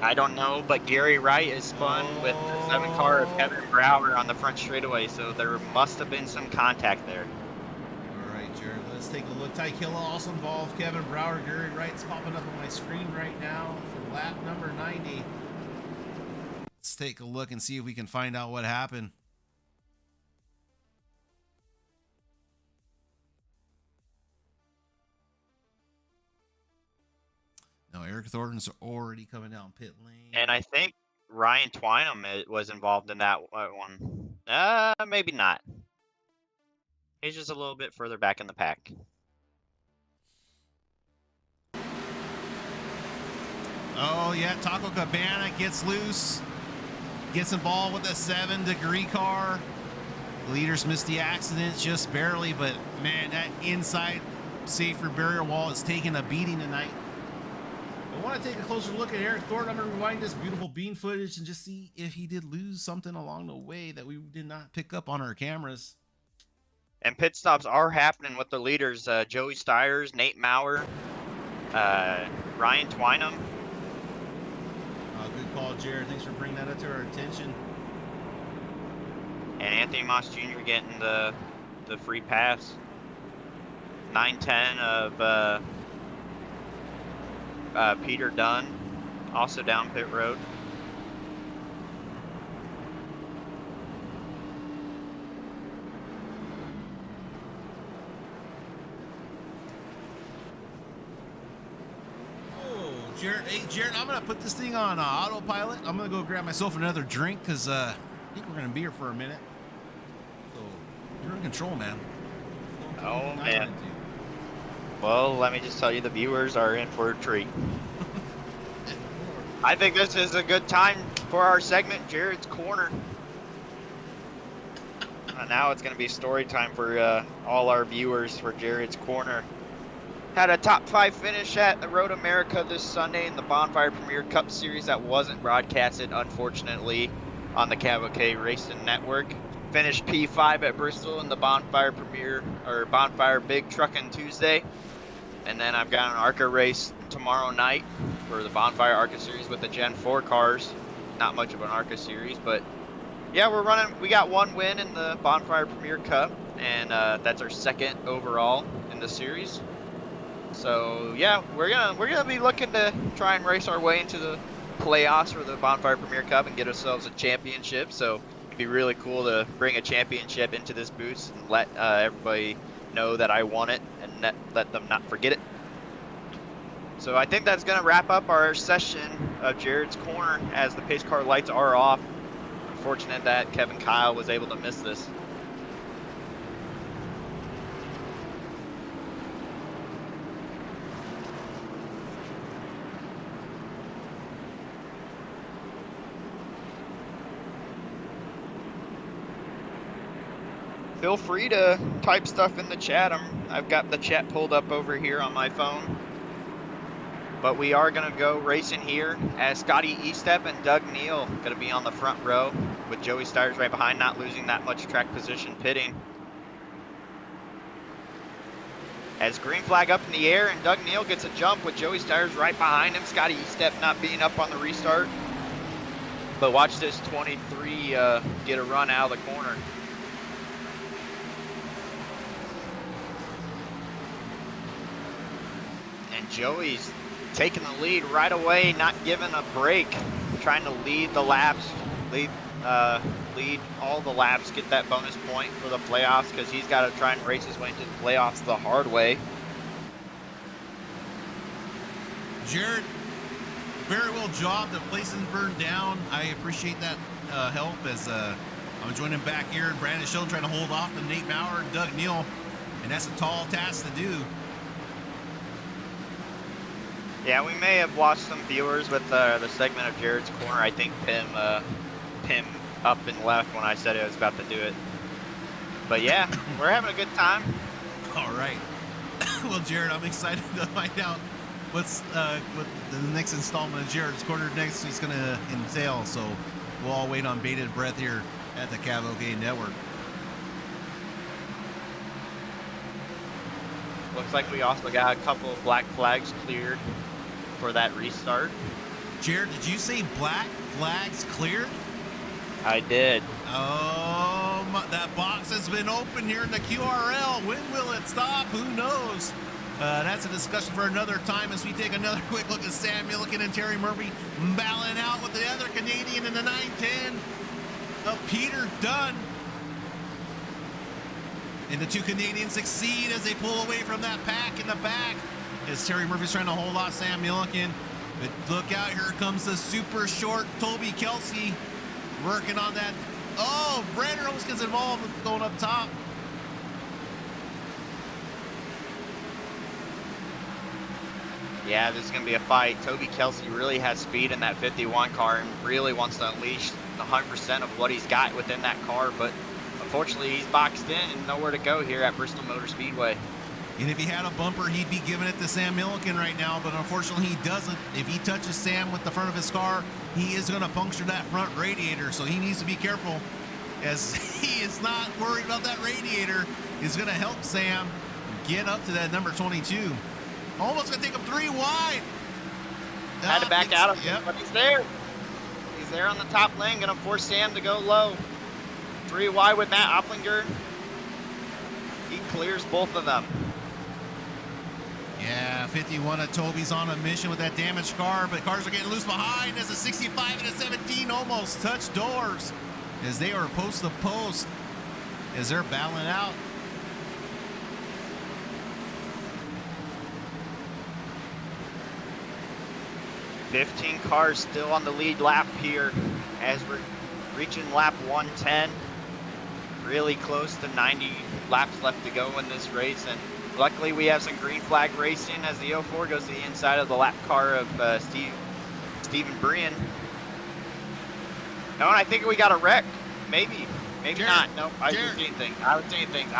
I don't know, but Gary Wright is spun with the 7 car of Kevin Brower on the front straightaway, so there must have been some contact there. All right, Jared, let's take a look. Ty Killa also involved. Kevin Brower, Gary Wright's popping up on my screen right now for lap number 90. Let's take a look and see if we can find out what happened. No, Eric Thornton's already coming down pit lane. And I think Ryan Twynham was involved in that one. Maybe not. He's just a little bit further back in the pack. Oh, yeah, Taco Cabana gets loose. Gets involved with a 7-degree car. Leaders missed the accident just barely, but man, that inside safer barrier wall is taking a beating tonight. I want to take a closer look at Eric Thornton. I'm going to rewind this beautiful bean footage and just see if he did lose something along the way that we did not pick up on our cameras. And pit stops are happening with the leaders, Joey Stiers, Nate Maurer, Ryan Twynham. Good call, Jared. Thanks for bringing that up to our attention. And Anthony Moss Jr. getting the free pass. 910 of Peter Dunn, also down pit road. Jared, hey Jared, I'm gonna put this thing on autopilot. I'm gonna go grab myself another drink because I think we're gonna be here for a minute. So you're in control, man. Oh man. Well, let me just tell you, the viewers are in for a treat. I think this is a good time for our segment, Jared's Corner. Now it's going to be story time for all our viewers for Jared's Corner. Had a top 5 finish at the Road America this Sunday in the Bonfire Premier Cup Series that wasn't broadcasted, unfortunately, on the CAVOK Racing Network. Finished P5 at Bristol in the Bonfire Premier, or Bonfire Big Truckin' Tuesday. And then I've got an ARCA race tomorrow night for the Bonfire ARCA Series with the Gen 4 cars. Not much of an ARCA Series, but yeah, we're running. We got 1 win in the Bonfire Premier Cup, and that's our 2nd overall in the series. So yeah, we're gonna be looking to try and race our way into the playoffs for the Bonfire Premier Cup and get ourselves a championship. So it'd be really cool to bring a championship into this booth and let everybody know that I won it and let them not forget it. So I think that's gonna wrap up our session of Jared's Corner as the pace car lights are off. Unfortunate that Kevin Kyle was able to miss this. Feel free to type stuff in the chat. I've got the chat pulled up over here on my phone. But we are going to go racing here as Scotty Estep and Doug Neal going to be on the front row with Joey Stiers right behind, not losing that much track position pitting. As green flag up in the air and Doug Neal gets a jump with Joey Stiers right behind him. Scotty Estep not being up on the restart. But watch this 23 get a run out of the corner. And Joey's taking the lead right away, not giving a break, trying to lead the laps, lead all the laps, get that bonus point for the playoffs, because he's got to try and race his way into the playoffs the hard way. Jared, very well job. The place isn't burned down. I appreciate that help, as I'm joining back here. Brandon Shelton trying to hold off to Nate Maurer and Doug Neal. And that's a tall task to do. Yeah, we may have lost some viewers with the segment of Jared's corner. I think Pim up and left when I said I was about to do it. But yeah, we're having a good time. All right. Well, Jared, I'm excited to find out what the next installment of Jared's corner next is going to entail. So we'll all wait on bated breath here at the CAVOK Network. Looks like we also got a couple of black flags cleared for that restart. Jared, did you say black flags cleared? I did. Oh, that box has been open here in the QRL. When will it stop? Who knows? That's a discussion for another time as we take another quick look at Sam Milliken and Terry Murphy battling out with the other Canadian in the 910 of Peter Dunn. And the two Canadians succeed as they pull away from that pack in the back as Terry Murphy's trying to hold off Sam Milliken. But look out, here comes the super short Toby Kelsey working on that. Oh, Brandon almost gets involved with going up top. Yeah, this is going to be a fight. Toby Kelsey really has speed in that 51 car and really wants to unleash 100% of what he's got within that car, but unfortunately he's boxed in and nowhere to go here at Bristol Motor Speedway. And if he had a bumper, he'd be giving it to Sam Milliken right now, but unfortunately he doesn't. If he touches Sam with the front of his car, he is going to puncture that front radiator, so he needs to be careful as he is not worried about that radiator. Is going to help Sam get up to that number 22. Almost going to take him 3 wide. Had to back out of him, but he's there. He's there on the top lane, going to force Sam to go low. 3 wide with Matt Opplinger. He clears both of them. Yeah, 51 of Toby's on a mission with that damaged car, but cars are getting loose behind as a 65 and a 17 almost touch doors as they are post to post as they're battling out. $15 cars still on the lead lap here as we're reaching lap 110. Really close to 90 laps left to go in this race, and luckily we have some green flag racing as the 04 goes to the inside of the lap car of Stephen Brian. No, I think we got a wreck. Maybe Jared, not. No, I was Jared. seeing things. I was seeing things.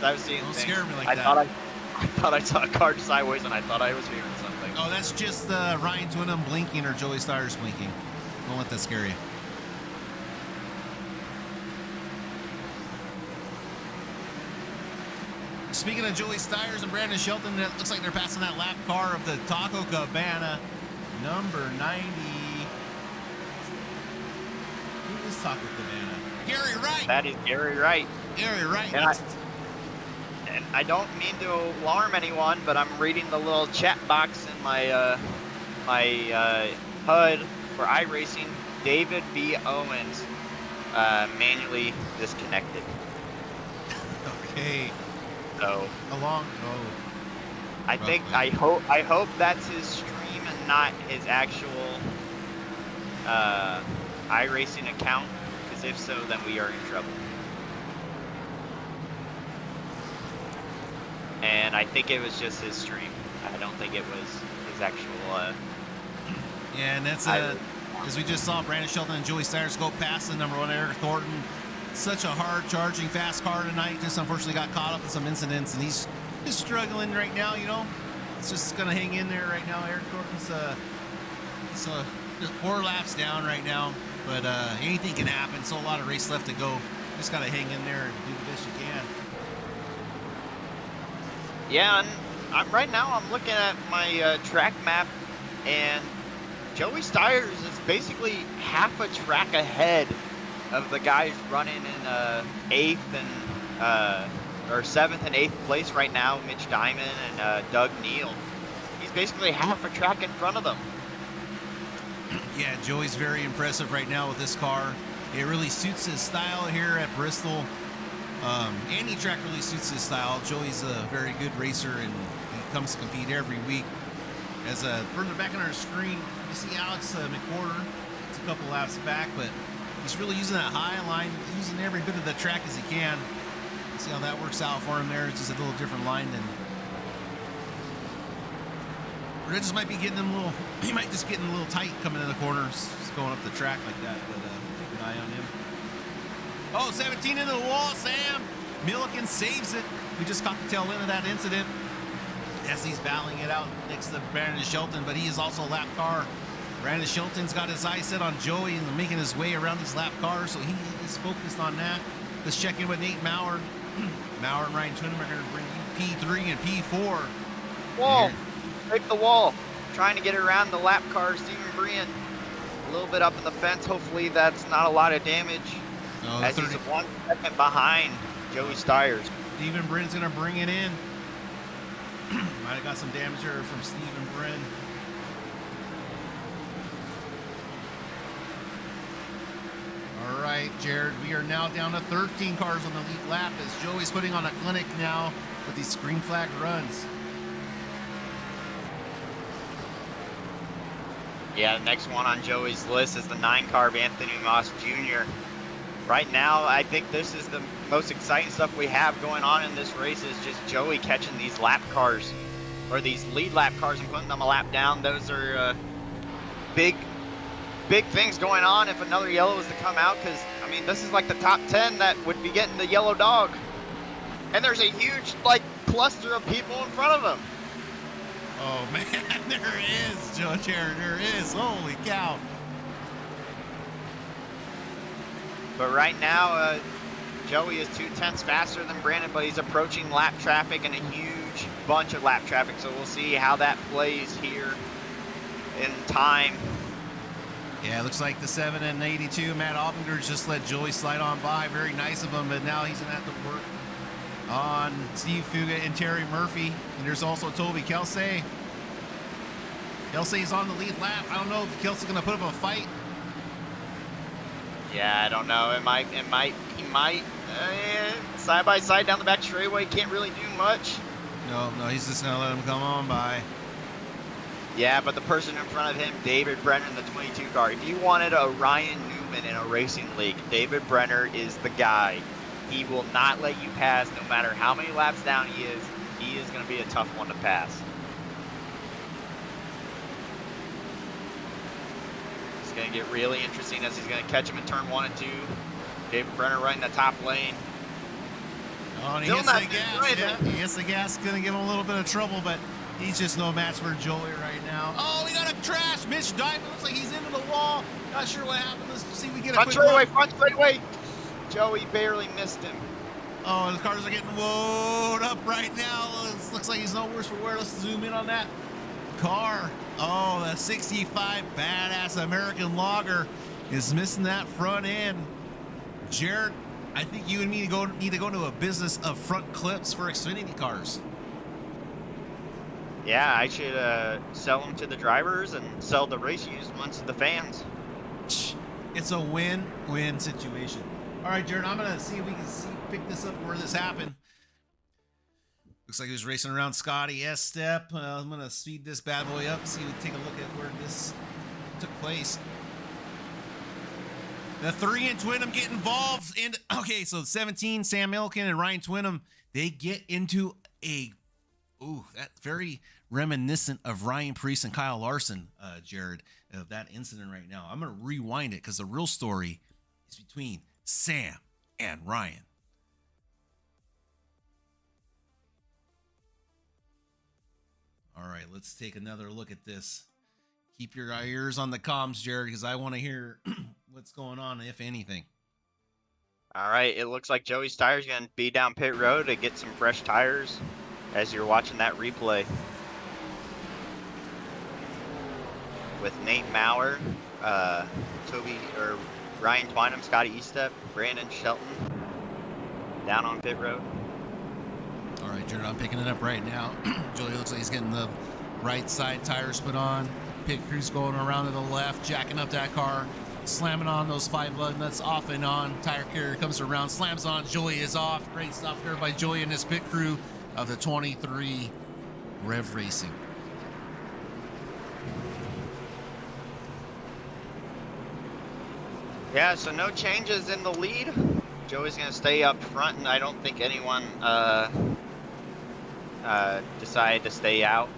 I was seeing Don't things. scare me like I that. thought I saw a car sideways, and I thought I was hearing something. Oh, that's just Ryan Twinham blinking or Joey Stires blinking. Don't let that scare you. Speaking of Joey Stires and Brandon Shelton, it looks like they're passing that lap car of the Taco Cabana, number 90. Who is Taco Cabana? Gary Wright. That is Gary Wright. Gary Wright. And I don't mean to alarm anyone, but I'm reading the little chat box in my HUD for iRacing. David B. Owens manually disconnected. Okay. So I hope that's his stream and not his actual iRacing account, because if so, then we are in trouble. And I think it was just his stream. I don't think it was his actual. Yeah, and that's as we just saw, Brandon Shelton and Joey Stires go past the number 1 Eric Thornton. Such a hard charging fast car tonight. Just unfortunately got caught up in some incidents, and he's just struggling right now. You know, it's just gonna hang in there right now. Eric Thornton's just 4 laps down right now, but anything can happen. So a lot of race left to go. Just gotta hang in there and do the best you can. Yeah, and right now I'm looking at my track map, and Joey Stires is basically half a track ahead of the guys running in 8th and or 7th and 8th place right now, Mitch Diamond and Doug Neal. He's basically half a track in front of them. Yeah, Joey's very impressive right now with this car. It really suits his style here at Bristol. Any track really suits his style. Joey's a very good racer, and he comes to compete every week. As further back on our screen, you see Alex McWhorter. It's a couple laps back, but He's really using that high line, using every bit of the track as he can. See how that works out for him there. It's just a little different line than. Or just might be getting him a little. He might just getting a little tight coming in the corners, just going up the track like that. But keep an eye on him. Oh, 17 into the wall, Sam. Milliken saves it. We just caught the tail end of that incident as he's battling it out next to Brandon Shelton, but he is also a lap car. Brandon Shelton's got his eyes set on Joey and making his way around these lap cars, so he is focused on that. Let's check in with Nate Maurer. Maurer and Ryan Twinham are going to bring you P3 and P4. Wall. Break the wall. Trying to get around the lap car. Steven Brien a little bit up in the fence. Hopefully that's not a lot of damage. No, as he's 1 second behind Joey Stiers. Steven Brin's going to bring it in. Might have got some damage here from Steven Brin. All right, Jared, we are now down to 13 cars on the lead lap as Joey's putting on a clinic now with these green flag runs. Yeah, the next one on Joey's list is the 9 car of Anthony Moss Jr. Right now, I think this is the most exciting stuff we have going on in this race is just Joey catching these lap cars, or these lead lap cars and putting them a lap down. Those are big things going on if another yellow is to come out, because, I mean, this is like the top 10 that would be getting the yellow dog. And there's a huge, like, cluster of people in front of him. Oh, man, there is, Joe Jared, there is. Holy cow. But right now, Joey is 2/10 faster than Brandon, but he's approaching lap traffic and a huge bunch of lap traffic. So we'll see how that plays here in time. Yeah, it looks like the 7 and 82, Matt Oppinger just let Joey slide on by. Very nice of him, but now he's going to have to work on Steve Fuga and Terry Murphy. And there's also Toby Kelsey. Kelsey's on the lead lap. I don't know if Kelsey's going to put up a fight. Yeah, I don't know. He might. Side by side down the back straightaway, can't really do much. No, he's just going to let him come on by. Yeah, but the person in front of him, David Brenner in the 22 car. If you wanted a Ryan Newman in a racing league, David Brenner is the guy. He will not let you pass no matter how many laps down he is. He is going to be a tough one to pass. It's going to get really interesting as he's going to catch him in turn 1 and 2. David Brenner right in the top lane. Oh, and he hits the gas. Yeah, he hits the gas. Going to give him a little bit of trouble, but he's just no match for Joey right now. Oh, we got a crash. Mitch Diamond looks like he's into the wall. Not sure what happened. Let's see if we get a front straightaway. Joey barely missed him. Oh, the cars are getting woed up right now. It looks like he's no worse for wear. Let's zoom in on that car. Oh, the 65 badass American Logger is missing that front end. Jared, I think you and me need to go into a business of front clips for Xfinity cars. Yeah, I should sell them to the drivers and sell the race used ones to the fans. It's a win-win situation. All right, Jared, I'm going to see if we can pick this up where this happened. Looks like he was racing around Scotty S-Step. I'm going to speed this bad boy up, take a look at where this took place. The 3 and Twinham get involved. Okay, so 17, Sam Milliken and Ryan Twinham, they get into that very reminiscent of Ryan Preece and Kyle Larson, Jared, of that incident right now. I'm going to rewind it because the real story is between Sam and Ryan. All right, let's take another look at this. Keep your ears on the comms, Jared, because I want to hear what's going on, if anything. All right, it looks like Joey Steyer's going to be down pit road to get some fresh tires as you're watching that replay. With Nate Maurer, Ryan Twinham, Scotty Estep, Brandon Shelton down on pit road. All right, Jared, I'm picking it up right now. Joey looks like he's getting the right side tires put on. Pit crew's going around to the left, jacking up that car, slamming on those 5 lug nuts off and on. Tire carrier comes around, slams on. Joey is off. Great stop there by Joey and his pit crew of the 23 Rev Racing. Yeah, so no changes in the lead. Joey's gonna stay up front, and I don't think anyone decided to stay out.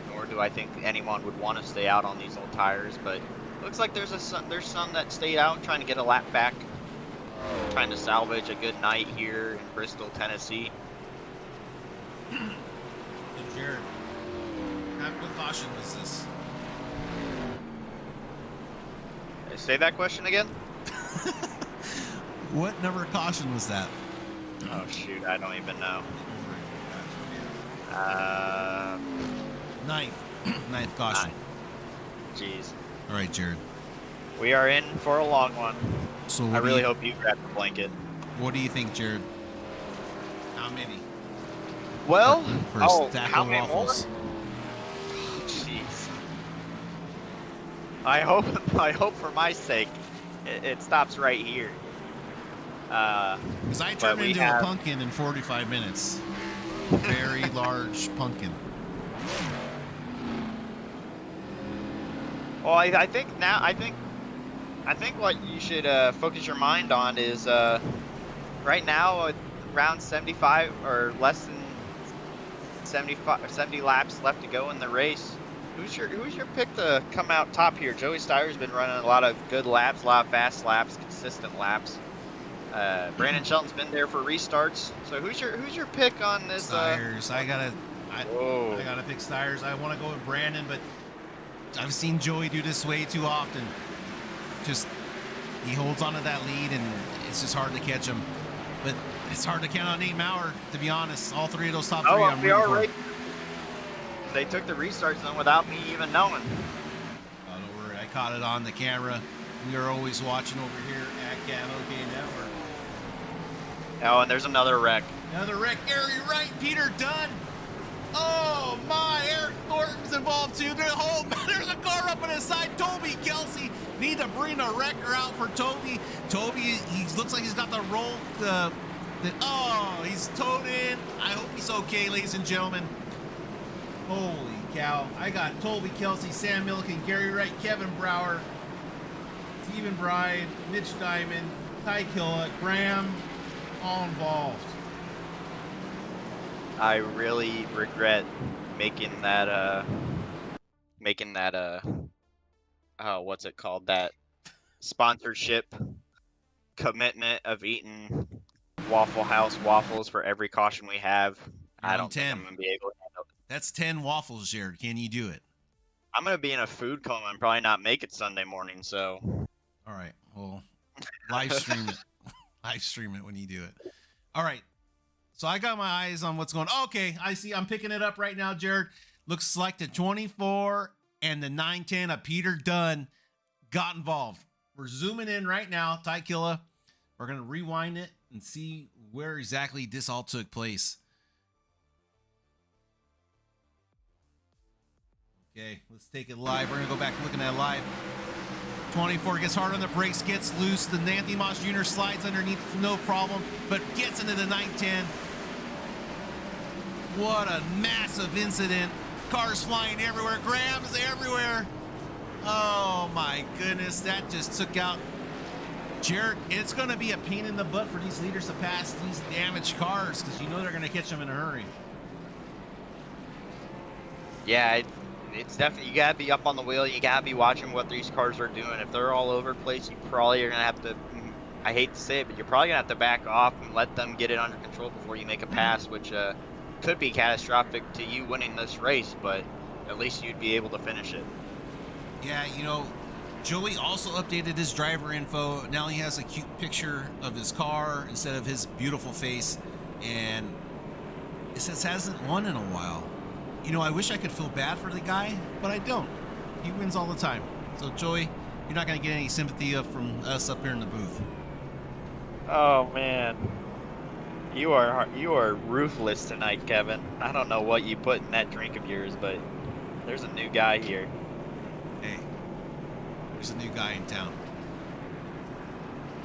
Nor do I think anyone would want to stay out on these old tires. But looks like there's some that stayed out trying to get a lap back, trying to salvage a good night here in Bristol, Tennessee. Hey, Jared, what caution was this? Say that question again? What number caution was that? Oh shoot, I don't even know. Ninth caution. Jeez. All right, Jared. We are in for a long one. So I really hope you grab the blanket. What do you think, Jared? How many? Well, For a stack how of many waffles? more? Jeez. I hope for my sake, it stops right here. Because I turned into a pumpkin in 45 minutes. Very large pumpkin. Well, I think what you should focus your mind on is right now around 75 or less than 75 or 70 laps left to go in the race. Who's your pick to come out top here? Joey Steyer's been running a lot of good laps, a lot of fast laps, consistent laps. Brandon Shelton's been there for restarts. So who's your pick on this? Steyers. I gotta pick Steyers. I want to go with Brandon, but I've seen Joey do this way too often. Just he holds onto that lead, and it's just hard to catch him. But it's hard to count on Nate Maurer, to be honest. All three of those top three, I'm rooting for. They took the restarts then without me even knowing. Oh, don't worry. I caught it on the camera. We are always watching over here at CAVOK Network. Oh, and there's another wreck. Another wreck. Gary Wright, Peter Dunn. Oh my, Eric Thornton's involved too. There's a car up on his side. Toby Kelsey. Need to bring a wrecker out for Toby. Toby, he looks like he's got the roll. He's towed in. I hope he's okay, ladies and gentlemen. Holy cow. I got Toby Kelsey, Sam Milliken, Gary Wright, Kevin Brower, Stephen Bride, Mitch Diamond, Ty Killa, Graham, all involved. I really regret making that what's it called, that sponsorship commitment of eating Waffle House waffles for every caution we have. I don't think I'm gonna be able to handle it. That's 10 waffles, Jared. Can you do it? I'm gonna be in a food coma and probably not make it Sunday morning, so. All right. Well, live stream it. Live stream it when you do it. All right. So I got my eyes on what's going on. Okay, I see. I'm picking it up right now, Jared. Looks like the 24 and the 910 of Peter Dunn got involved. We're zooming in right now, Ty Killa. We're going to rewind it and see where exactly this all took place. Okay, let's take it live. We're going to go back looking at live. 24 gets hard on the brakes, gets loose. The Anthony Moss Jr. slides underneath, no problem, but gets into the 910. What a massive incident. Cars flying everywhere. Graham's everywhere. Oh my goodness, that just took out Jared. It's going to be a pain in the butt for these leaders to pass these damaged cars because you know they're going to catch them in a hurry. Yeah, it's definitely, you gotta be up on the wheel. You gotta be watching what these cars are doing. If they're all over the place, you probably are gonna have to, I hate to say it, but you're probably gonna have to back off and let them get it under control before you make a pass, which could be catastrophic to you winning this race, but at least you'd be able to finish it. Yeah, you know, Joey also updated his driver info. Now he has a cute picture of his car instead of his beautiful face, and it says hasn't won in a while. You know, I wish I could feel bad for the guy, but I don't. He wins all the time. So, Joey, you're not going to get any sympathy from us up here in the booth. Oh, man. You are ruthless tonight, Kevin. I don't know what you put in that drink of yours, but there's a new guy here. Hey, there's a new guy in town.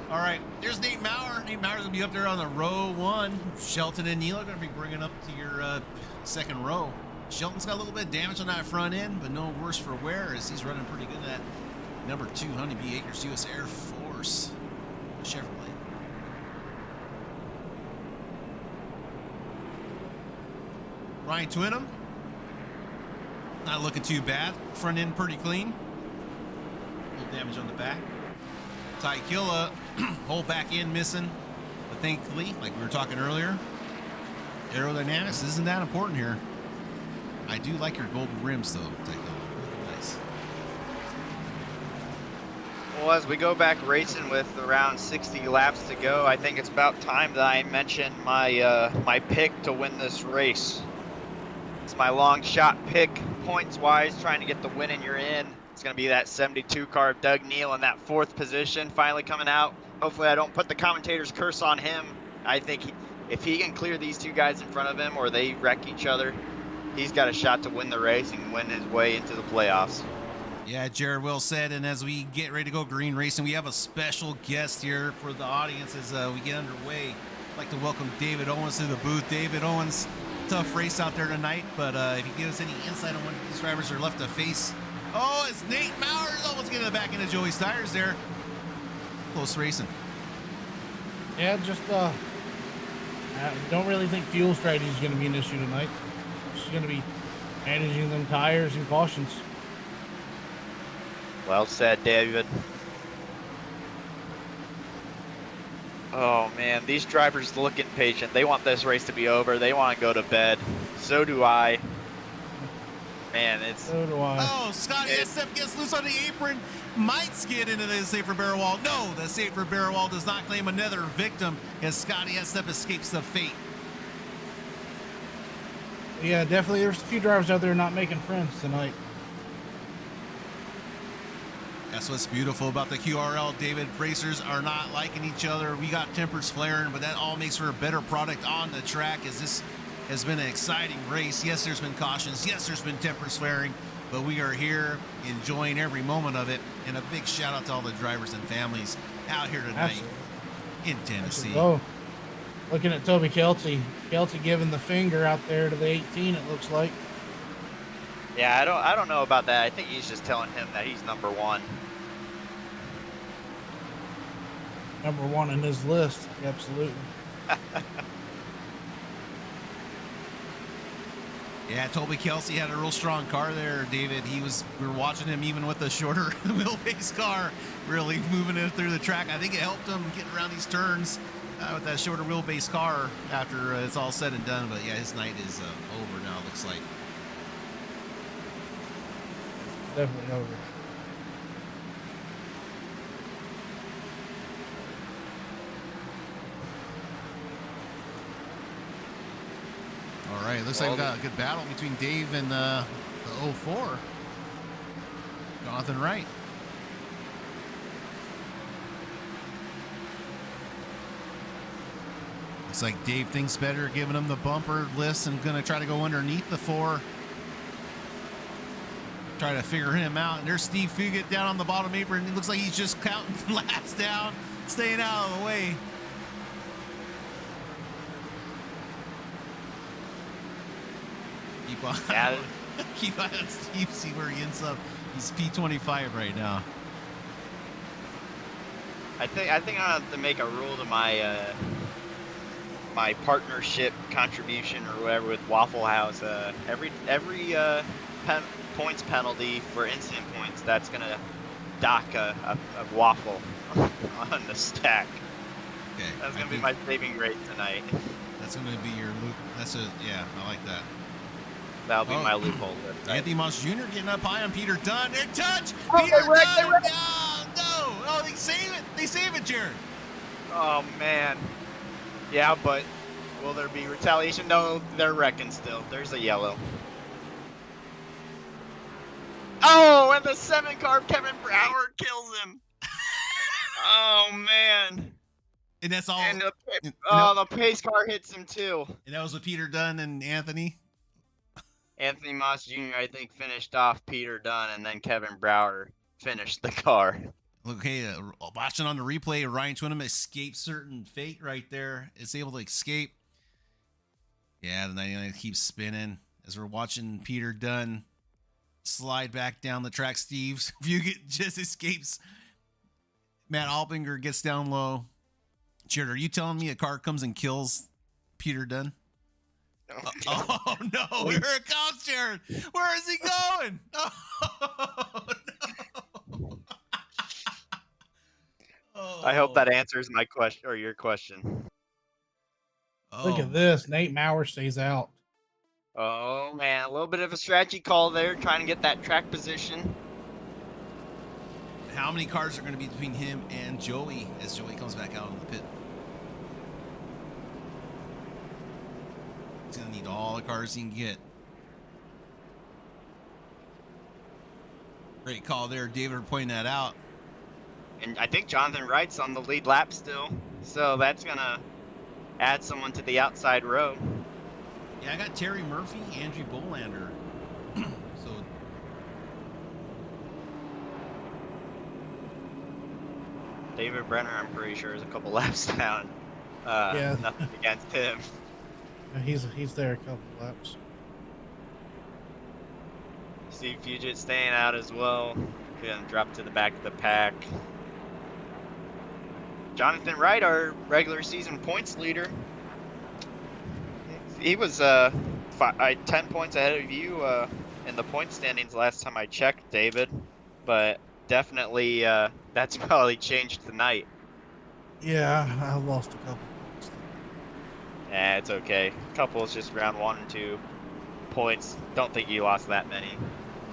All right, there's Nate Maurer. Nate Maurer's going to be up there on the row one. Shelton and Neal are going to be bringing up to your second row. Shelton's got a little bit of damage on that front end, but no worse for wear as he's running pretty good at Number 2, Honeybee Acres, U.S. Air Force. Chevrolet. Ryan Twinham. Not looking too bad. Front end pretty clean. A little damage on the back. Ty Killa, whole back end missing. But thankfully, like we were talking earlier, aerodynamics isn't that important here. I do like your golden rims though, Ty Killa. Nice. Well, as we go back racing with around 60 laps to go, I think it's about time that I mention my my pick to win this race. It's my long shot pick, points-wise, trying to get the win and you're in. It's going to be that 72 car of Doug Neal in that 4th position, finally coming out. Hopefully I don't put the commentator's curse on him. I think if he can clear these 2 guys in front of him or they wreck each other, he's got a shot to win the race and win his way into the playoffs. Yeah, Jared, well said. And as we get ready to go green racing, we have a special guest here for the audience as we get underway. I'd like to welcome David Owens to the booth. David Owens, tough race out there tonight, but if you give us any insight on what these drivers are left to face. Oh, it's Nate Mowers almost getting back into Joey's tires there. Close racing. Yeah, just I don't really think fuel strategy is going to be an issue tonight. She's going to be managing them tires and cautions. Well said, David. Oh man, these drivers look impatient. They want this race to be over. They want to go to bed. So do I. Man, it's... So do I. Oh, Scotty Estep gets loose on the apron. Might skid into the safer barrel wall. No, the safer barrel wall does not claim another victim as Scotty Estep escapes the fate. Yeah, definitely. There's a few drivers out there not making friends tonight. That's what's beautiful about the QRL, David. Racers are not liking each other. We got tempers flaring, but that all makes for a better product on the track as this has been an exciting race. Yes, there's been cautions. Yes, there's been tempers flaring, but we are here enjoying every moment of it. And a big shout out to all the drivers and families out here tonight. Absolutely. In Tennessee. Oh, looking at Toby Kelty. Kelty giving the finger out there to the 18, it looks like. Yeah, I don't know about that. I think he's just telling him that he's number 1. Number 1 in his list, absolutely. Yeah, Toby Kelsey had a real strong car there, David. We were watching him even with a shorter wheelbase car, really moving it through the track. I think it helped him get around these turns with that shorter wheelbase car after it's all said and done. But yeah, his night is over now, it looks like. Definitely over. All right, looks like we got a good battle between Dave and the 04. Jonathan Wright. Looks like Dave thinks better, giving him the bumper list and going to try to go underneath the 4. Try to figure him out. And there's Steve Fugit down on the bottom apron. It looks like he's just counting laps down, staying out of the way. Keep on. Yeah. Keep on Steve, see where he ends up. He's P25 right now. I think I have to make a rule to my my partnership contribution or whatever with Waffle House. Every points penalty for incident points, that's gonna dock a waffle on the stack. Okay. That's gonna be my saving rate tonight. That's gonna be your loop. Yeah, I like that. That'll be my loophole. Anthony Moss Jr. getting up high on Peter Dunn. They're touch. Oh, Peter they wrecked, Dunn. No. Oh, they save it. They save it, Jared. Oh man. Yeah, but will there be retaliation? No, they're wrecking still. There's a yellow. Oh, and the 7 car Kevin Brower kills him. Oh man. And that's all. And the pace car hits him too. And that was with Peter Dunn and Anthony. Anthony Moss Jr. I think finished off Peter Dunn, and then Kevin Brower finished the car. Okay, watching on the replay, Ryan Twinham escapes certain fate right there. It's able to escape. Yeah, the 99 keeps spinning as we're watching Peter Dunn slide back down the track. Steve Fugit just escapes. Matt Albinger gets down low. Jared, are you telling me a car comes and kills Peter Dunn? Oh no, here it comes, Jared. Where is he going? Oh no. Oh. I hope that answers my question or your question. Look at this. Nate Maurer stays out. Oh man, a little bit of a strategy call there, trying to get that track position. How many cars are going to be between him and Joey as Joey comes back out of the pit? He's going to need all the cars he can get. Great call there, David, for pointing that out. And I think Jonathan Wright's on the lead lap still, so that's going to add someone to the outside row. Yeah, I got Terry Murphy, Andrew Bolander. So David Brenner, I'm pretty sure, is a couple laps down. Yeah. Nothing against him. He's there a couple laps. Steve Fugit staying out as well. Gonna drop to the back of the pack. Jonathan Wright, our regular season points leader. He was 10 points ahead of you in the point standings last time I checked, David. But definitely that's probably changed tonight. Yeah, I lost a couple points. Yeah, it's okay. A couple is just round 1 and 2 points. Don't think you lost that many,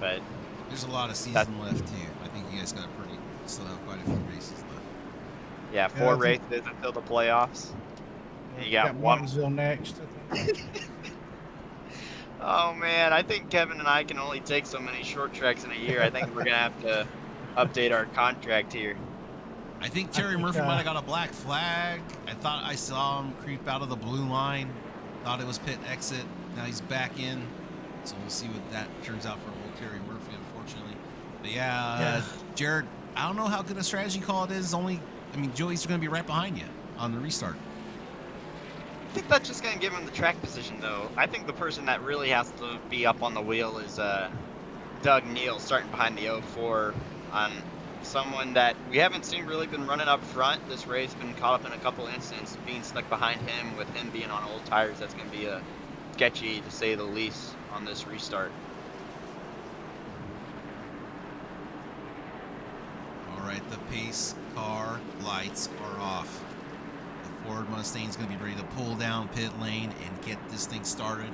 but there's a lot of season left too. I think you guys got still have quite a few races left. yeah, 4 races until the playoffs. You got one. Martinsville next. I think. Oh man, I think Kevin and I can only take so many short tracks in a year. I think we're gonna have to update our contract here. I think Terry Murphy might have got a black flag. I thought I saw him creep out of the blue line. Thought it was pit exit. Now he's back in. So we'll see what that turns out for old Terry Murphy, unfortunately. But yeah, Jared, I don't know how good a strategy call it is. Joey's going to be right behind you on the restart. I think that's just going to give him the track position, though. I think the person that really has to be up on the wheel is Doug Neal, starting behind the 04 on someone that we haven't seen really been running up front. This race been caught up in a couple incidents, being stuck behind him with him being on old tires. That's going to be sketchy, to say the least, on this restart. All right, the pace car lights are off. The Ford Mustang's going to be ready to pull down pit lane and get this thing started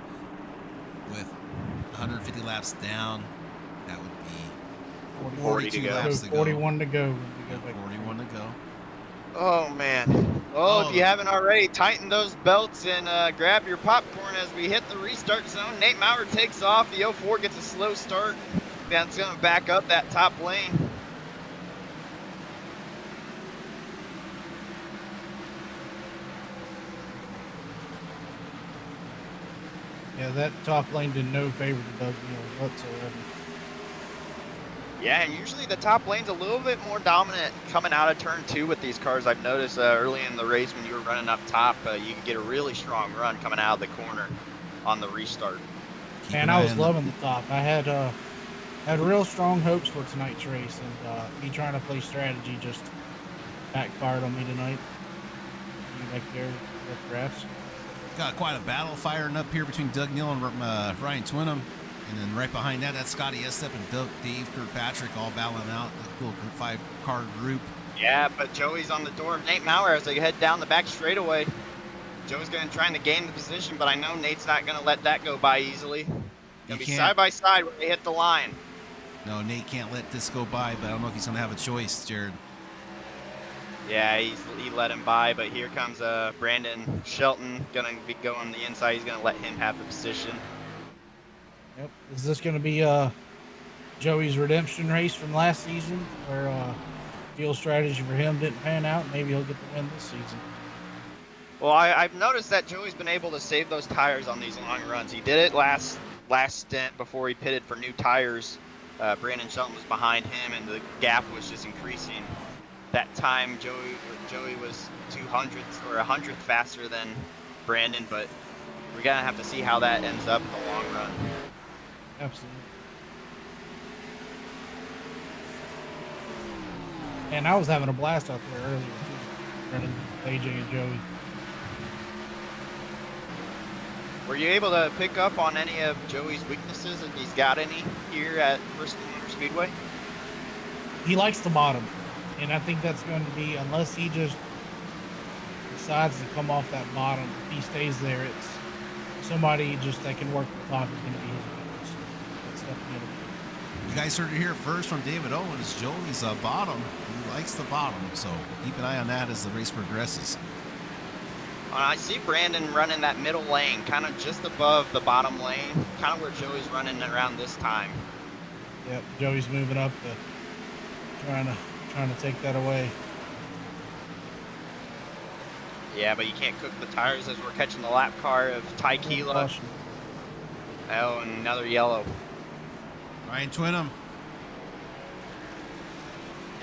with 150 laps down. That would be 42 laps to go. 41 to go. 41 to go. Oh man. Oh, if you haven't already, tighten those belts and grab your popcorn as we hit the restart zone. Nate Maurer takes off. The 04 gets a slow start. That's going to back up that top lane. Yeah, that top lane did no favor to Doug Neal whatsoever. Yeah, and usually the top lane's a little bit more dominant coming out of turn 2 with these cars. I've noticed early in the race when you were running up top, you can get a really strong run coming out of the corner on the restart. Man, I was loving the top. I had real strong hopes for tonight's race, and me trying to play strategy just backfired on me tonight. Back there with refs. Got quite a battle firing up here between Doug Neal and Ryan Twinham. And then right behind that, that's Scotty Estep and Dave Kirkpatrick all battling out. A cool 5-car group. Yeah, but Joey's on the door of Nate Maurer as they head down the back straightaway. Joey's going to try to gain the position, but I know Nate's not going to let that go by easily. Going to be side by side when they hit the line. No, Nate can't let this go by, but I don't know if he's going to have a choice, Jared. Yeah, he let him by, but here comes Brandon Shelton going to be going the inside. He's going to let him have the position. Yep. Is this going to be Joey's redemption race from last season, where field strategy for him didn't pan out? Maybe he'll get the win this season. Well, I've noticed that Joey's been able to save those tires on these long runs. He did it last stint before he pitted for new tires. Brandon Shelton was behind him, and the gap was just increasing. That time, Joey was 200th or 100th faster than Brandon, but we're gonna have to see how that ends up in the long run. Absolutely. And I was having a blast out there earlier too, running AJ and Joey. Were you able to pick up on any of Joey's weaknesses, if he's got any, here at Bristol Motor Speedway? He likes the bottom, and I think that's going to be, unless he just decides to come off that bottom, if he stays there, it's somebody just that can work the top is going to be his weakness. That's definitely You guys heard it here first from David Owens. Joey's bottom. He likes the bottom, so keep an eye on that as the race progresses. I see Brandon running that middle lane, kind of just above the bottom lane, kind of where Joey's running around this time. Yep, Joey's moving up, trying to take that away. Yeah, but you can't cook the tires as we're catching the lap car of Ty Keela. Oh, and another yellow. Ryan Twinham.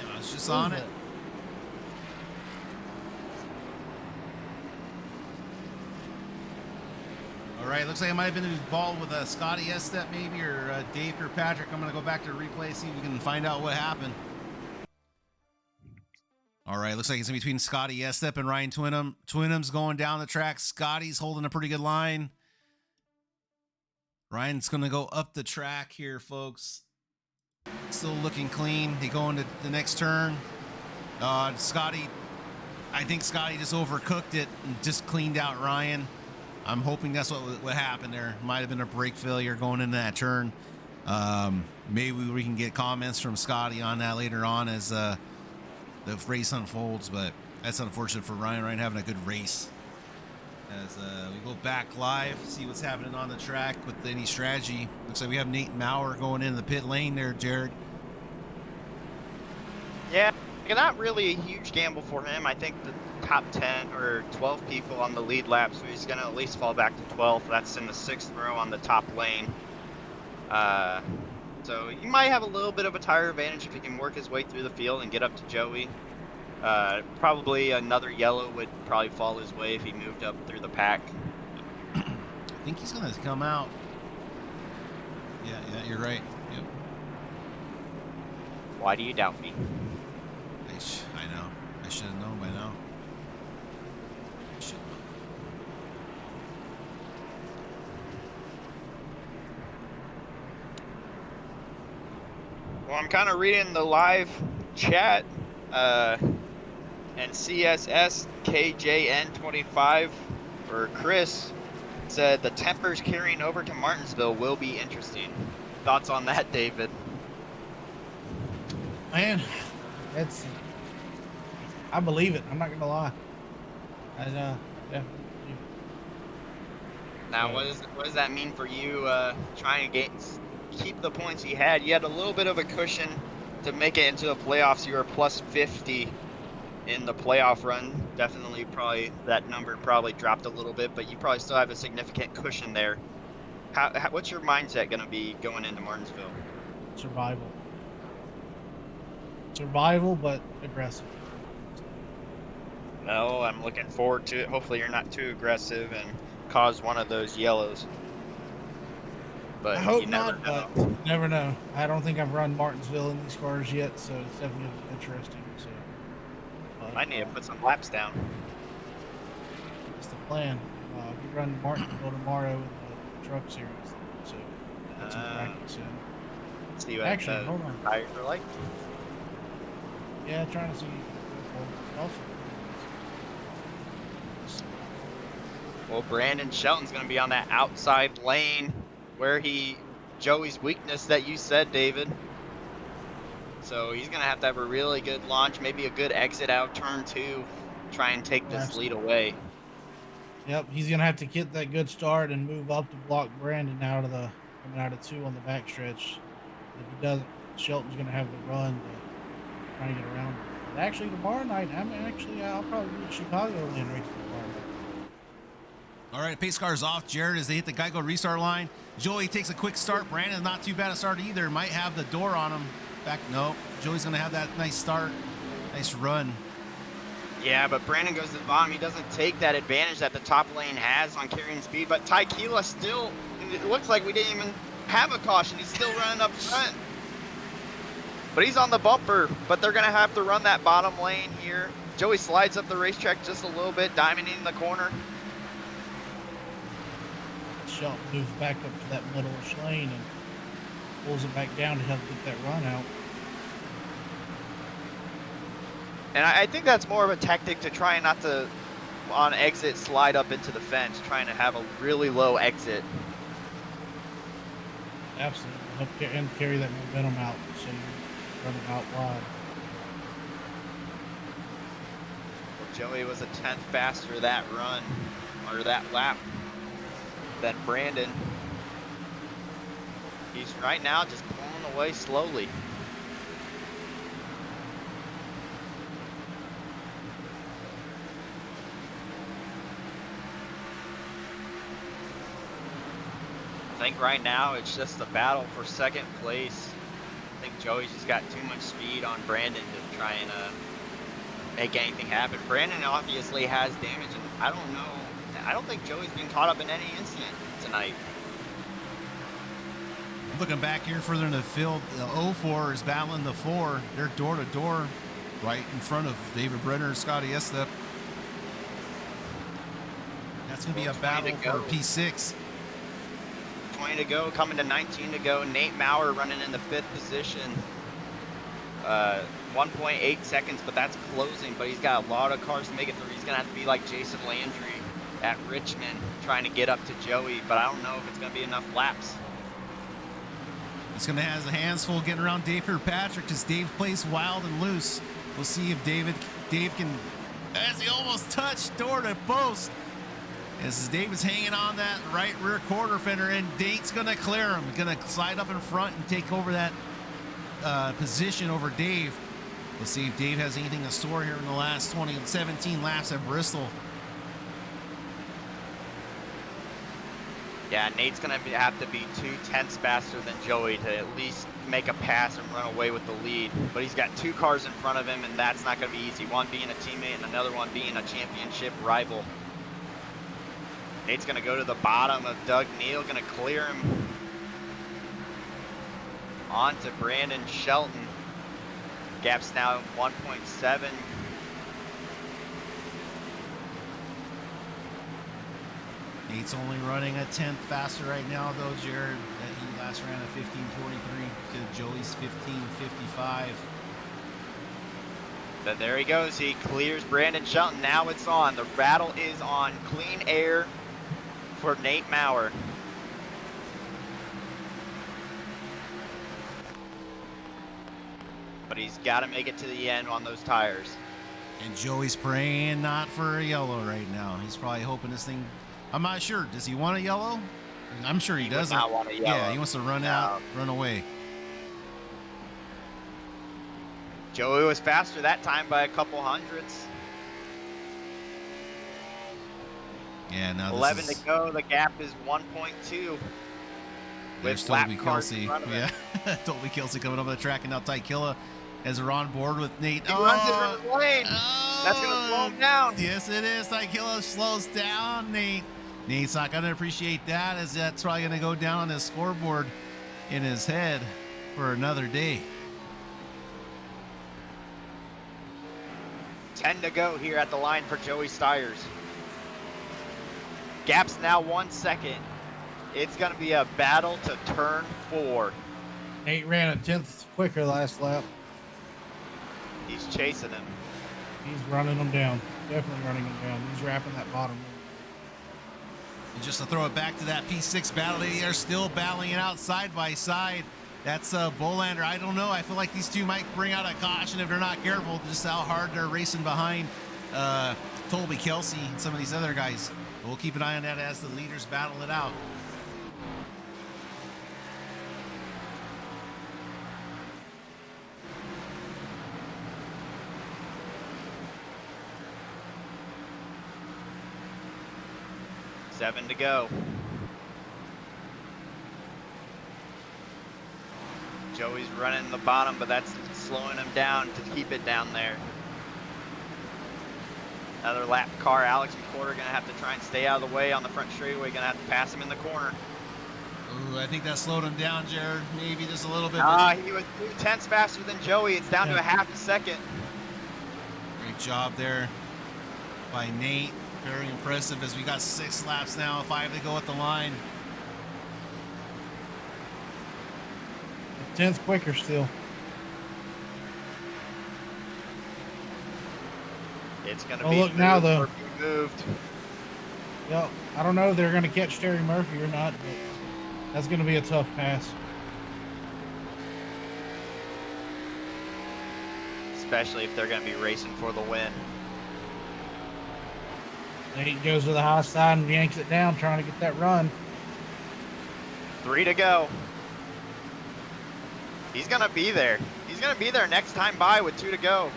And I was just on it. All right, looks like I might have been involved with Scotty Estep maybe, or Dave Kirkpatrick. I'm going to go back to the replay, see if we can find out what happened. All right, looks like it's in between Scotty Estep and Ryan Twinham. Twinham's going down the track. Scotty's holding a pretty good line. Ryan's going to go up the track here, folks. Still looking clean. They go into the next turn. Scotty, I think Scotty just overcooked it and just cleaned out Ryan. I'm hoping that's what happened there. Might have been a brake failure going into that turn. Maybe we can get comments from Scotty on that later on as the race unfolds, but that's unfortunate for Ryan. Ryan having a good race. As we go back live, see what's happening on the track with any strategy. Looks like we have Nate Maurer going into the pit lane there, Jared. Yeah, not really a huge gamble for him. I think the top 10 or 12 people on the lead lap, so he's going to at least fall back to 12th. That's in the 6th row on the top lane. So he might have a little bit of a tire advantage if he can work his way through the field and get up to Joey. Probably another yellow would probably fall his way if he moved up through the pack. I think he's going to come out. Yeah, you're right. Yep. Why do you doubt me? I know. I should have known by now. Well, I'm kind of reading the live chat, and CSS KJN25 for Chris said the tempers carrying over to Martinsville will be interesting. Thoughts on that, David? Man, I believe it. I'm not gonna lie. Yeah. Now, what does that mean for you? Trying to keep the points you had. You had a little bit of a cushion to make it into the playoffs. You were plus 50 in the playoff run. Definitely, probably that number probably dropped a little bit, but you probably still have a significant cushion there. What's your mindset going to be going into Martinsville? Survival, but aggressive. No, I'm looking forward to it. Hopefully you're not too aggressive and cause one of those yellows. But I hope you never not, know. but never know. I don't think I've run Martinsville in these cars yet, so it's definitely interesting. So, I need to put some laps down. That's the plan. We run Martinsville tomorrow in the truck series, so that's some practice in. See what Actually, hold on. tires are like. Yeah, trying to see. Also, well, Brandon Shelton's going to be on that outside lane where Joey's weakness that you said, David. So he's going to have a really good launch, maybe a good exit out turn 2, try and take this lead away. Yep, he's going to have to get that good start and move up to block Brandon coming out of 2 on the backstretch. If he doesn't, Shelton's going to have the run to try and get around. But actually, tomorrow night, I'll probably be in Chicago and race tomorrow night. All right, pace car's off, Jared, as they hit the Geico restart line. Joey takes a quick start. Brandon's not too bad a start either. Might have the door on him. No, Joey's going to have that nice start. Nice run. Yeah, but Brandon goes to the bottom. He doesn't take that advantage that the top lane has on carrying speed. But Ty Keela still, it looks like we didn't even have a caution. He's still running up front. But he's on the bumper, but they're gonna have to run that bottom lane here. Joey slides up the racetrack just a little bit, diamonding the corner. Shelton moves back up to that middle-ish lane and pulls it back down to help get that run out. And I think that's more of a tactic to try not to, on exit, slide up into the fence, trying to have a really low exit. Absolutely. Help and carry that momentum out so you run it out wide. Well, Joey was a 10th faster that run, or that lap, than Brandon. He's right now just pulling away slowly. I think right now it's just a battle for second place. I think Joey's just got too much speed on Brandon to try and make anything happen. Brandon obviously has damage, and I don't think Joey's been caught up in any incident tonight. Looking back here further in the field, the 04 is battling the 4. They're door to door right in front of David Brenner and Scotty Estep. That's going to be a battle for P6. 20 to go, coming to 19 to go. Nate Maurer running in the 5th position. 1.8 seconds, but that's closing. But he's got a lot of cars to make it through. He's going to have to be like Jason Landry at Richmond, trying to get up to Joey. But I don't know if it's going to be enough laps. He's going to have his hands full getting around Dave Kirkpatrick because Dave plays wild and loose. We'll see if Dave can, as he almost touched door to post. As Dave is hanging on that right rear quarter fender, and Nate's going to clear him. Going to slide up in front and take over that position over Dave. We'll see if Dave has anything to store here in the last 17 laps at Bristol. Yeah, Nate's going to have to be 2/10 faster than Joey to at least make a pass and run away with the lead. But he's got 2 cars in front of him, and that's not going to be easy. One being a teammate and another one being a championship rival. Nate's going to go to the bottom of Doug Neal, going to clear him. On to Brandon Shelton. Gap's now 1.7. Nate's only running a 10th faster right now, though, Jared. He last ran a 15:43 to Joey's 15:55. But there he goes. He clears Brandon Shelton. Now it's on. The battle is on. Clean air for Nate Maurer. But he's got to make it to the end on those tires. And Joey's praying not for a yellow right now. He's probably hoping this thing... I'm not sure. Does he want a yellow? I'm sure he doesn't. Would not want a yellow. Yeah, he wants to run out, run away. Joey was faster that time by a couple hundredths. Yeah, now 11 to go. The gap is 1.2. There's Toby Kelsey. Yeah, Toby Kelsey coming up the track, and now Ty Killa as they're on board with Nate. He runs into the lane. That's going to slow him down. Yes, it is. Ty Killa slows down Nate. Nate's not going to appreciate that, as that's probably going to go down on his scoreboard in his head for another day. 10 to go here at the line for Joey Stiers. Gap's now 1 second. It's going to be a battle to turn 4. Nate ran a 10th quicker last lap. He's chasing him. He's running them down. Definitely running them down. He's wrapping that bottom. And just to throw it back to that P6 battle, they are still battling it out side by side. That's Bolander. I don't know. I feel like these two might bring out a caution if they're not careful, just how hard they're racing behind Toby Kelsey and some of these other guys. But we'll keep an eye on that as the leaders battle it out. Seven to go. Joey's running the bottom, but that's slowing him down to keep it down there. Another lap car. Alex McCorder gonna have to try and stay out of the way on the front straightaway. Gonna have to pass him in the corner. Ooh, I think that slowed him down, Jared. Maybe just a little bit. He was 2/10 faster than Joey. It's down to a half a second. Great job there by Nate. Very impressive as we got 6 laps now, 5 to go at the line. 10's quicker still. It's going to Oh, be look now, though. or be moved. Yep. I don't know if they're going to catch Terry Murphy or not, but that's going to be a tough pass. Especially if they're going to be racing for the win. Nate goes to the high side and yanks it down, trying to get that run. 3 to go. He's going to be there. He's going to be there next time by with 2 to go.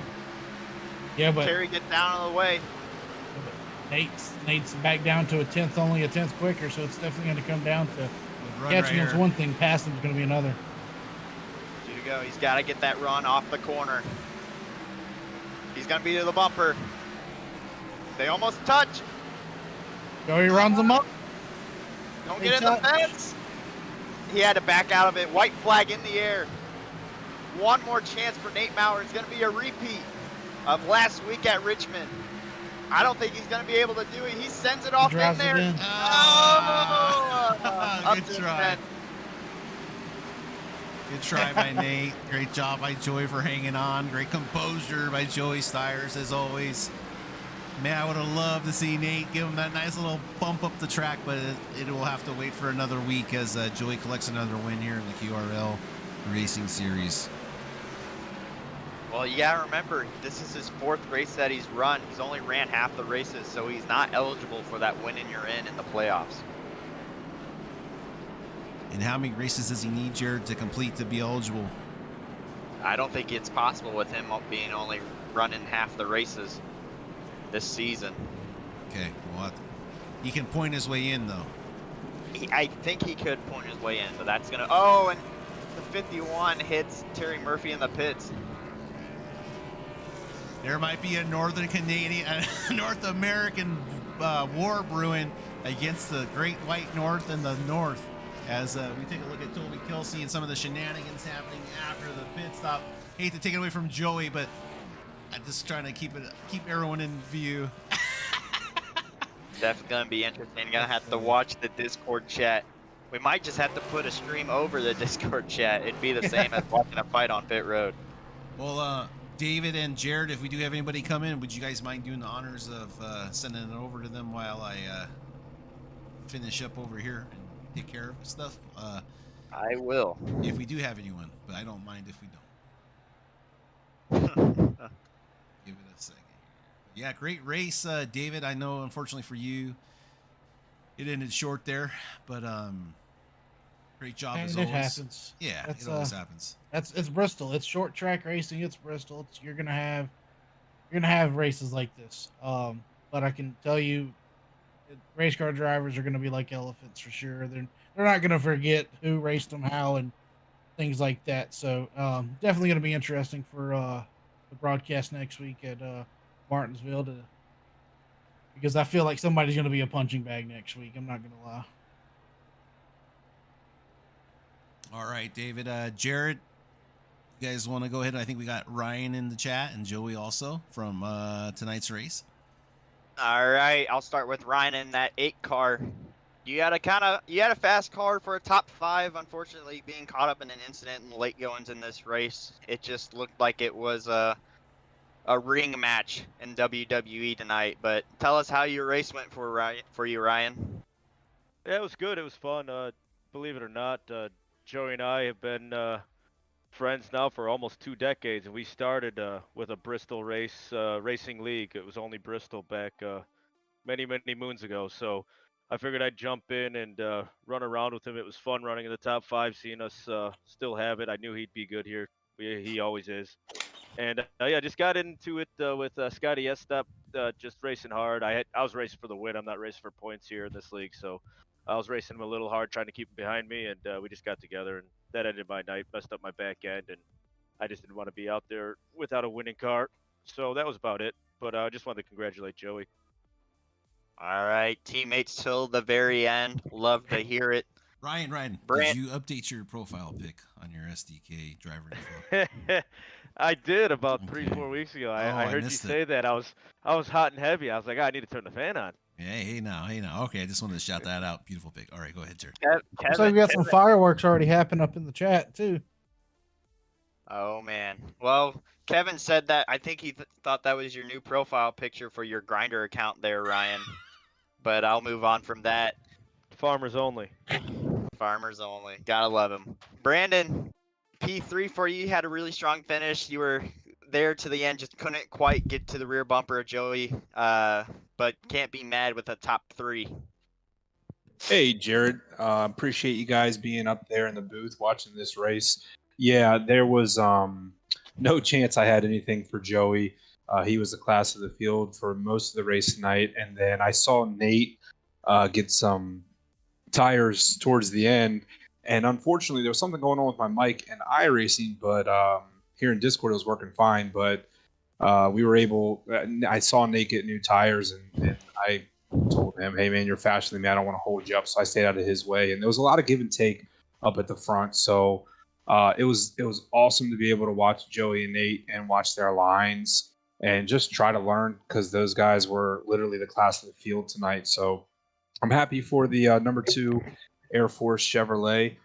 Yeah, but Terry gets down out of the way. Nate's back down to a 10th, only a 10th quicker, so it's definitely going to come down to Run catching right him's here. one thing, passing is going to be another. 2 to go. He's got to get that run off the corner. He's going to be to the bumper. They almost touch. Joey runs him up. Don't They get in the touch. fence. He had to back out of it. White flag in the air. One more chance for Nate Maurer. It's going to be a repeat of last week at Richmond. I don't think he's going to be able to do it. He sends it off in drives it there. in. Oh! Up Good to the try. fence. Good try by Nate. Great job by Joey for hanging on. Great composure by Joey Stiers as always. Man, I would have loved to see Nate give him that nice little bump up the track, but it will have to wait for another week as Joey collects another win here in the QRL Racing Series. Well, you got to remember, this is his 4th race that he's run. He's only ran half the races, so he's not eligible for that win and you're in the playoffs. And how many races does he need, Jared, to complete to be eligible? I don't think it's possible with him being only running half the races this season. Okay, well, he can point his way in, though. I think he could point his way in, but that's going to... Oh, and the 51 hits Terry Murphy in the pits. There might be a North American war brewing against the Great White North and the North. As we take a look at Toby Kelsey and some of the shenanigans happening after the pit stop. Hate to take it away from Joey, but I'm just trying to keep everyone in view. Definitely going to be interesting. Going to have to watch the Discord chat. We might just have to put a stream over the Discord chat. It'd be the same as watching a fight on pit road. Well, David and Jared, if we do have anybody come in, would you guys mind doing the honors of sending it over to them while I finish up over here and take care of stuff? I will. If we do have anyone, but I don't mind if we don't. Give it a second. Yeah, great race, David. I know, unfortunately for you, it ended short there, but great job as And it always. happens. Yeah, That's, it always happens. It's Bristol. It's short track racing. It's Bristol. You're gonna have races like this. But I can tell you, race car drivers are gonna be like elephants for sure. They're not gonna forget who raced them, how, and things like that. So definitely gonna be interesting for the broadcast next week at Martinsville because I feel like somebody's gonna be a punching bag next week. I'm not gonna lie. All right, David. Jared, you guys want to go ahead? I think we got Ryan in the chat and Joey also from tonight's race. All right, I'll start with Ryan in that 8 car. You had a fast car for a top 5. Unfortunately, being caught up in an incident in the late goings in this race, it just looked like it was a ring match in WWE tonight. But tell us how your race went for you, Ryan. Yeah, it was good. It was fun. Believe it or not, Joey and I have been friends now for almost 2 decades, and we started with a Bristol racing league. It was only Bristol back many moons ago. So I figured I'd jump in and run around with him. It was fun running in the top 5, seeing us still have it. I knew he'd be good here. He always is. And yeah, just got into it with Scotty Estep, just racing hard. I was racing for the win. I'm not racing for points here in this league, so I was racing him a little hard, trying to keep him behind me, and we just got together, and that ended my night, messed up my back end, and I just didn't want to be out there without a winning car. So that was about it. But I just wanted to congratulate Joey. All right, teammates till the very end. Love to hear it. Ryan, did Brand. you update your profile pic on your SDK driver info? I did about Okay. 3-4 weeks ago. Oh, I I heard you missed it. say that. I was hot and heavy. I was like, I need to turn the fan on. Hey now. Okay, I just wanted to shout that out. Beautiful pic. All right, go ahead, Jared. Looks like we got some fireworks already happening up in the chat too. Oh man. Well, Kevin said that I think he thought that was your new profile picture for your grinder account there, Ryan. But I'll move on from that. Farmers only. Farmers only. Gotta love him. Brandon, P3 for you. You had a really strong finish. You were there to the end, just couldn't quite get to the rear bumper of Joey. But can't be mad with a top 3. Hey, Jared. Appreciate you guys being up there in the booth watching this race. Yeah, there was no chance I had anything for Joey. He was the class of the field for most of the race tonight, and then I saw Nate get some tires towards the end, and unfortunately there was something going on with my mic and iRacing, but here in Discord it was working fine. But we were able. I saw Nate get new tires, and I told him, "Hey man, you're faster than me. I don't want to hold you up." So I stayed out of his way, and there was a lot of give and take up at the front. So it was awesome to be able to watch Joey and Nate and watch their lines and just try to learn, because those guys were literally the class of the field tonight. So I'm happy for the number 2 Air Force Chevrolet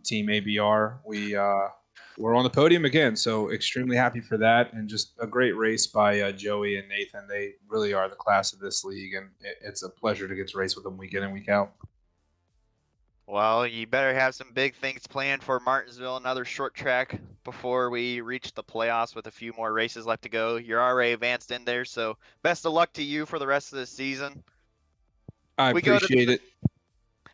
team ABR. We're on the podium again, so extremely happy for that, and just a great race by Joey and Nathan. They really are the class of this league, and it's a pleasure to get to race with them week in and week out. Well, you better have some big things planned for Martinsville, another short track before we reach the playoffs with a few more races left to go. You're already advanced in there, so best of luck to you for the rest of the season. I appreciate it.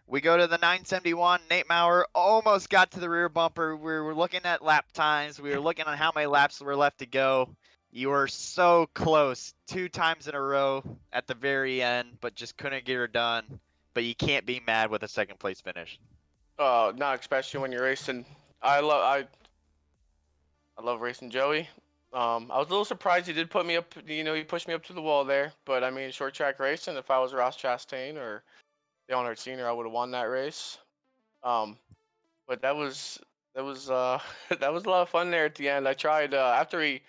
We go to the 971. Nate Maurer almost got to the rear bumper. We were looking at lap times. We were looking at how many laps were left to go. You were so close 2 times in a row at the very end, but just couldn't get her done. But you can't be mad with a second place finish. Not especially when you're racing. I love racing Joey. I was a little surprised he did put me up. He pushed me up to the wall there. But I mean, short track racing. If I was Ross Chastain or Leonard Senior, I would have won that race. But that was that was that was a lot of fun there at the end. I tried after he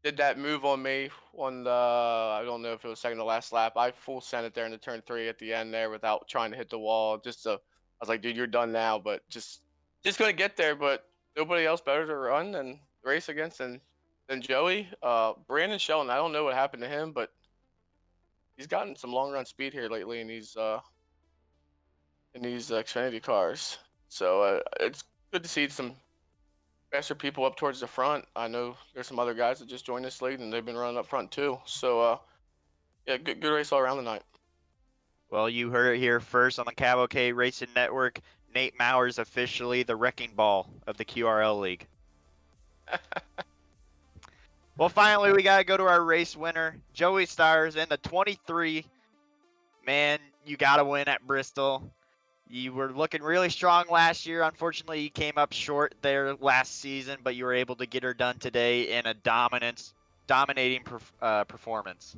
did that move on me on the, I don't know if it was second to last lap. I full sent it there into turn 3 at the end there without trying to hit the wall. I was like, dude, you're done now. But just gonna get there. But nobody else better to run and race against than Joey. Brandon Shelton, I don't know what happened to him, but he's gotten some long run speed here lately in these Xfinity cars. So it's good to see some faster people up towards the front. I know there's some other guys that just joined this league and they've been running up front too. So yeah, good race all around tonight. Well, you heard it here first on the CAVOK Racing Network. Nate Maurer is officially the wrecking ball of the QRL League. Well, finally, we got to go to our race winner, Joey Stars, in the 23. Man, you got to win at Bristol. You were looking really strong last year. Unfortunately, you came up short there last season, but you were able to get her done today in a dominating performance.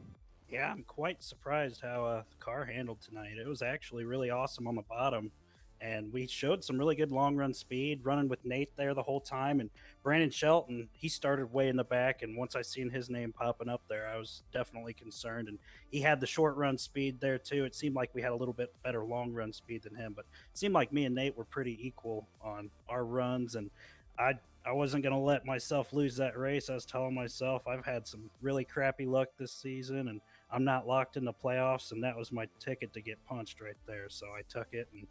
Yeah, I'm quite surprised how the car handled tonight. It was actually really awesome on the bottom, and we showed some really good long run speed running with Nate there the whole time. And Brandon Shelton, he started way in the back, and once I seen his name popping up there, I was definitely concerned. And he had the short run speed there too. It seemed like we had a little bit better long run speed than him, but it seemed like me and Nate were pretty equal on our runs. And I wasn't going to let myself lose that race. I was telling myself I've had some really crappy luck this season, and I'm not locked in the playoffs, and that was my ticket to get punched right there. So I took it, and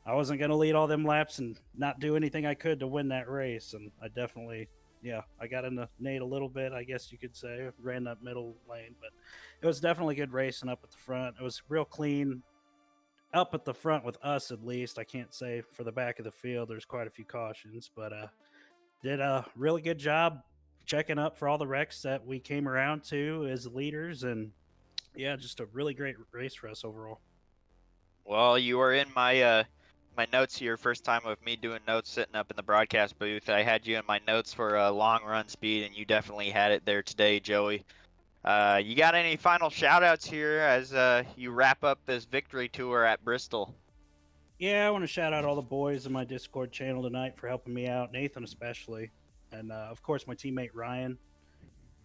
I wasn't going to lead all them laps and not do anything I could to win that race. And I definitely, I got into Nate a little bit, I guess you could say, ran that middle lane, but it was definitely good racing up at the front. It was real clean up at the front with us, at least. I can't say for the back of the field. There's quite a few cautions, but did a really good job checking up for all the wrecks that we came around to as leaders. And yeah, just a really great race for us overall. Well, you were in my my notes here, first time of me doing notes sitting up in the broadcast booth. I had you in my notes for long run speed, and you definitely had it there today, Joey. You got any final shout outs here as you wrap up this victory tour at Bristol? Yeah, I want to shout out all the boys in my Discord channel tonight for helping me out, Nathan especially, and of course my teammate Ryan,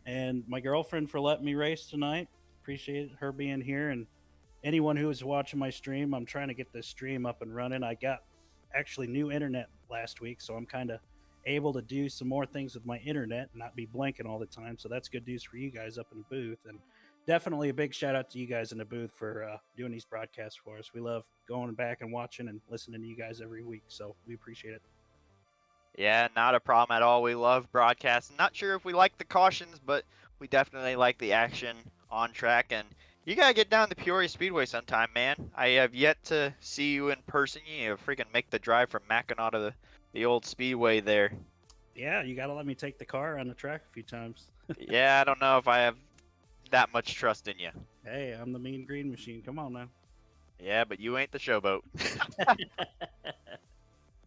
and my girlfriend for letting me race tonight. Appreciate her being here, and anyone who is watching my stream. I'm trying to get this stream up and running. I got actually new internet last week, so I'm kind of able to do some more things with my internet and not be blanking all the time. So that's good news for you guys up in the booth. And definitely a big shout out to you guys in the booth for doing these broadcasts for us. We love going back and watching and listening to you guys every week. So we appreciate it. Yeah, not a problem at all. We love broadcasting. Not sure if we like the cautions, but we definitely like the action on track. And you gotta get down to Peoria Speedway sometime, man. I have yet to see you in person. You freaking make the drive from Mackinac to the old Speedway there. Yeah, you got to let me take the car on the track a few times. Yeah, I don't know if I have that much trust in you. Hey, I'm the mean green machine. Come on now. Yeah, but you ain't the showboat.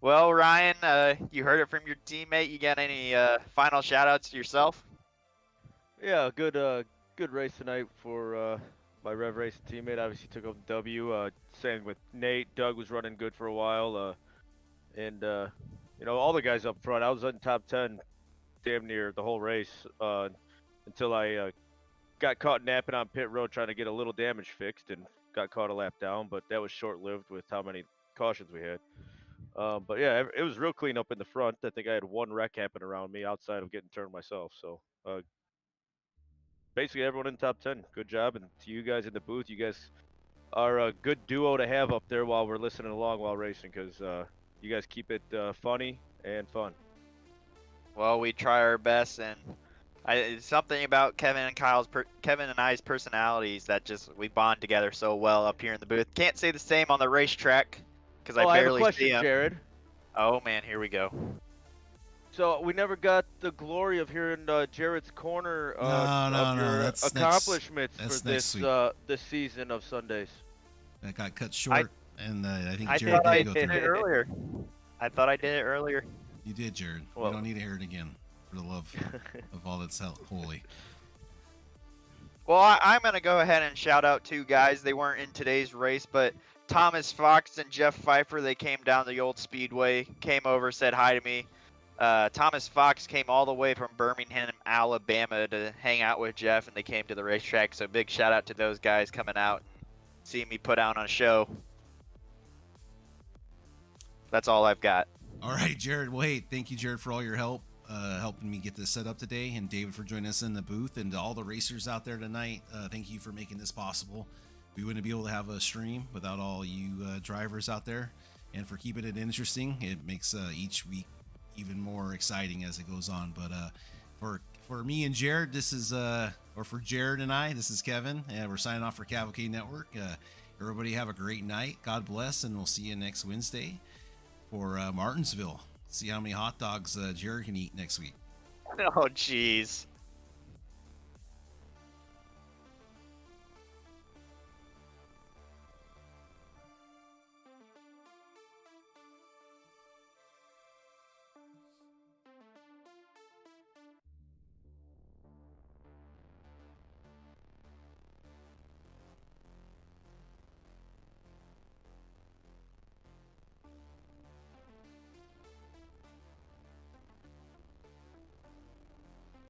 Well, Ryan, you heard it from your teammate. You got any final shout-outs to yourself? Yeah, good race tonight for my Rev Racing teammate. Obviously took home the W. Same with Nate. Doug was running good for a while, and all the guys up front. I was in top 10 damn near the whole race until I got caught napping on pit road trying to get a little damage fixed and got caught a lap down. But that was short-lived with how many cautions we had. But yeah, it was real clean up in the front. I think I had one wreck happen around me outside of getting turned myself. So basically everyone in top 10, good job. And to you guys in the booth, you guys are a good duo to have up there while we're listening along while racing, because you guys keep it funny and fun. Well, we try our best, and it's something about Kevin and I's personalities that just we bond together so well up here in the booth. Can't say the same on the racetrack because I have a barely question, see him. Jared. Oh man, here we go. So we never got the glory of hearing Jared's corner of your accomplishments for this season of Sundays. That got cut short, and I think I Jared thought I did go did through it earlier. I thought I did it earlier. You did, Jared. Well, we don't need to hear it again, for the love of all that's holy. Well, I'm going to go ahead and shout out two guys. They weren't in today's race, but Thomas Fox and Jeff Pfeiffer, they came down the old Speedway, came over, said hi to me. Thomas Fox came all the way from Birmingham, Alabama to hang out with Jeff, and they came to the racetrack. So big shout out to those guys coming out and seeing me put out on a show. That's all I've got. All right, Jared. Well, hey, thank you, Jared, for all your help, helping me get this set up today, and David for joining us in the booth, and to all the racers out there tonight, thank you for making this possible. We wouldn't be able to have a stream without all you drivers out there, and for keeping it interesting. It makes each week even more exciting as it goes on. But for me and Jared, this is or for Jared and I, this is Kevin, and we're signing off for CAVOK Network. Everybody have a great night. God bless, and we'll see you next Wednesday for Martinsville. See how many hot dogs Jared can eat next week. Oh, jeez.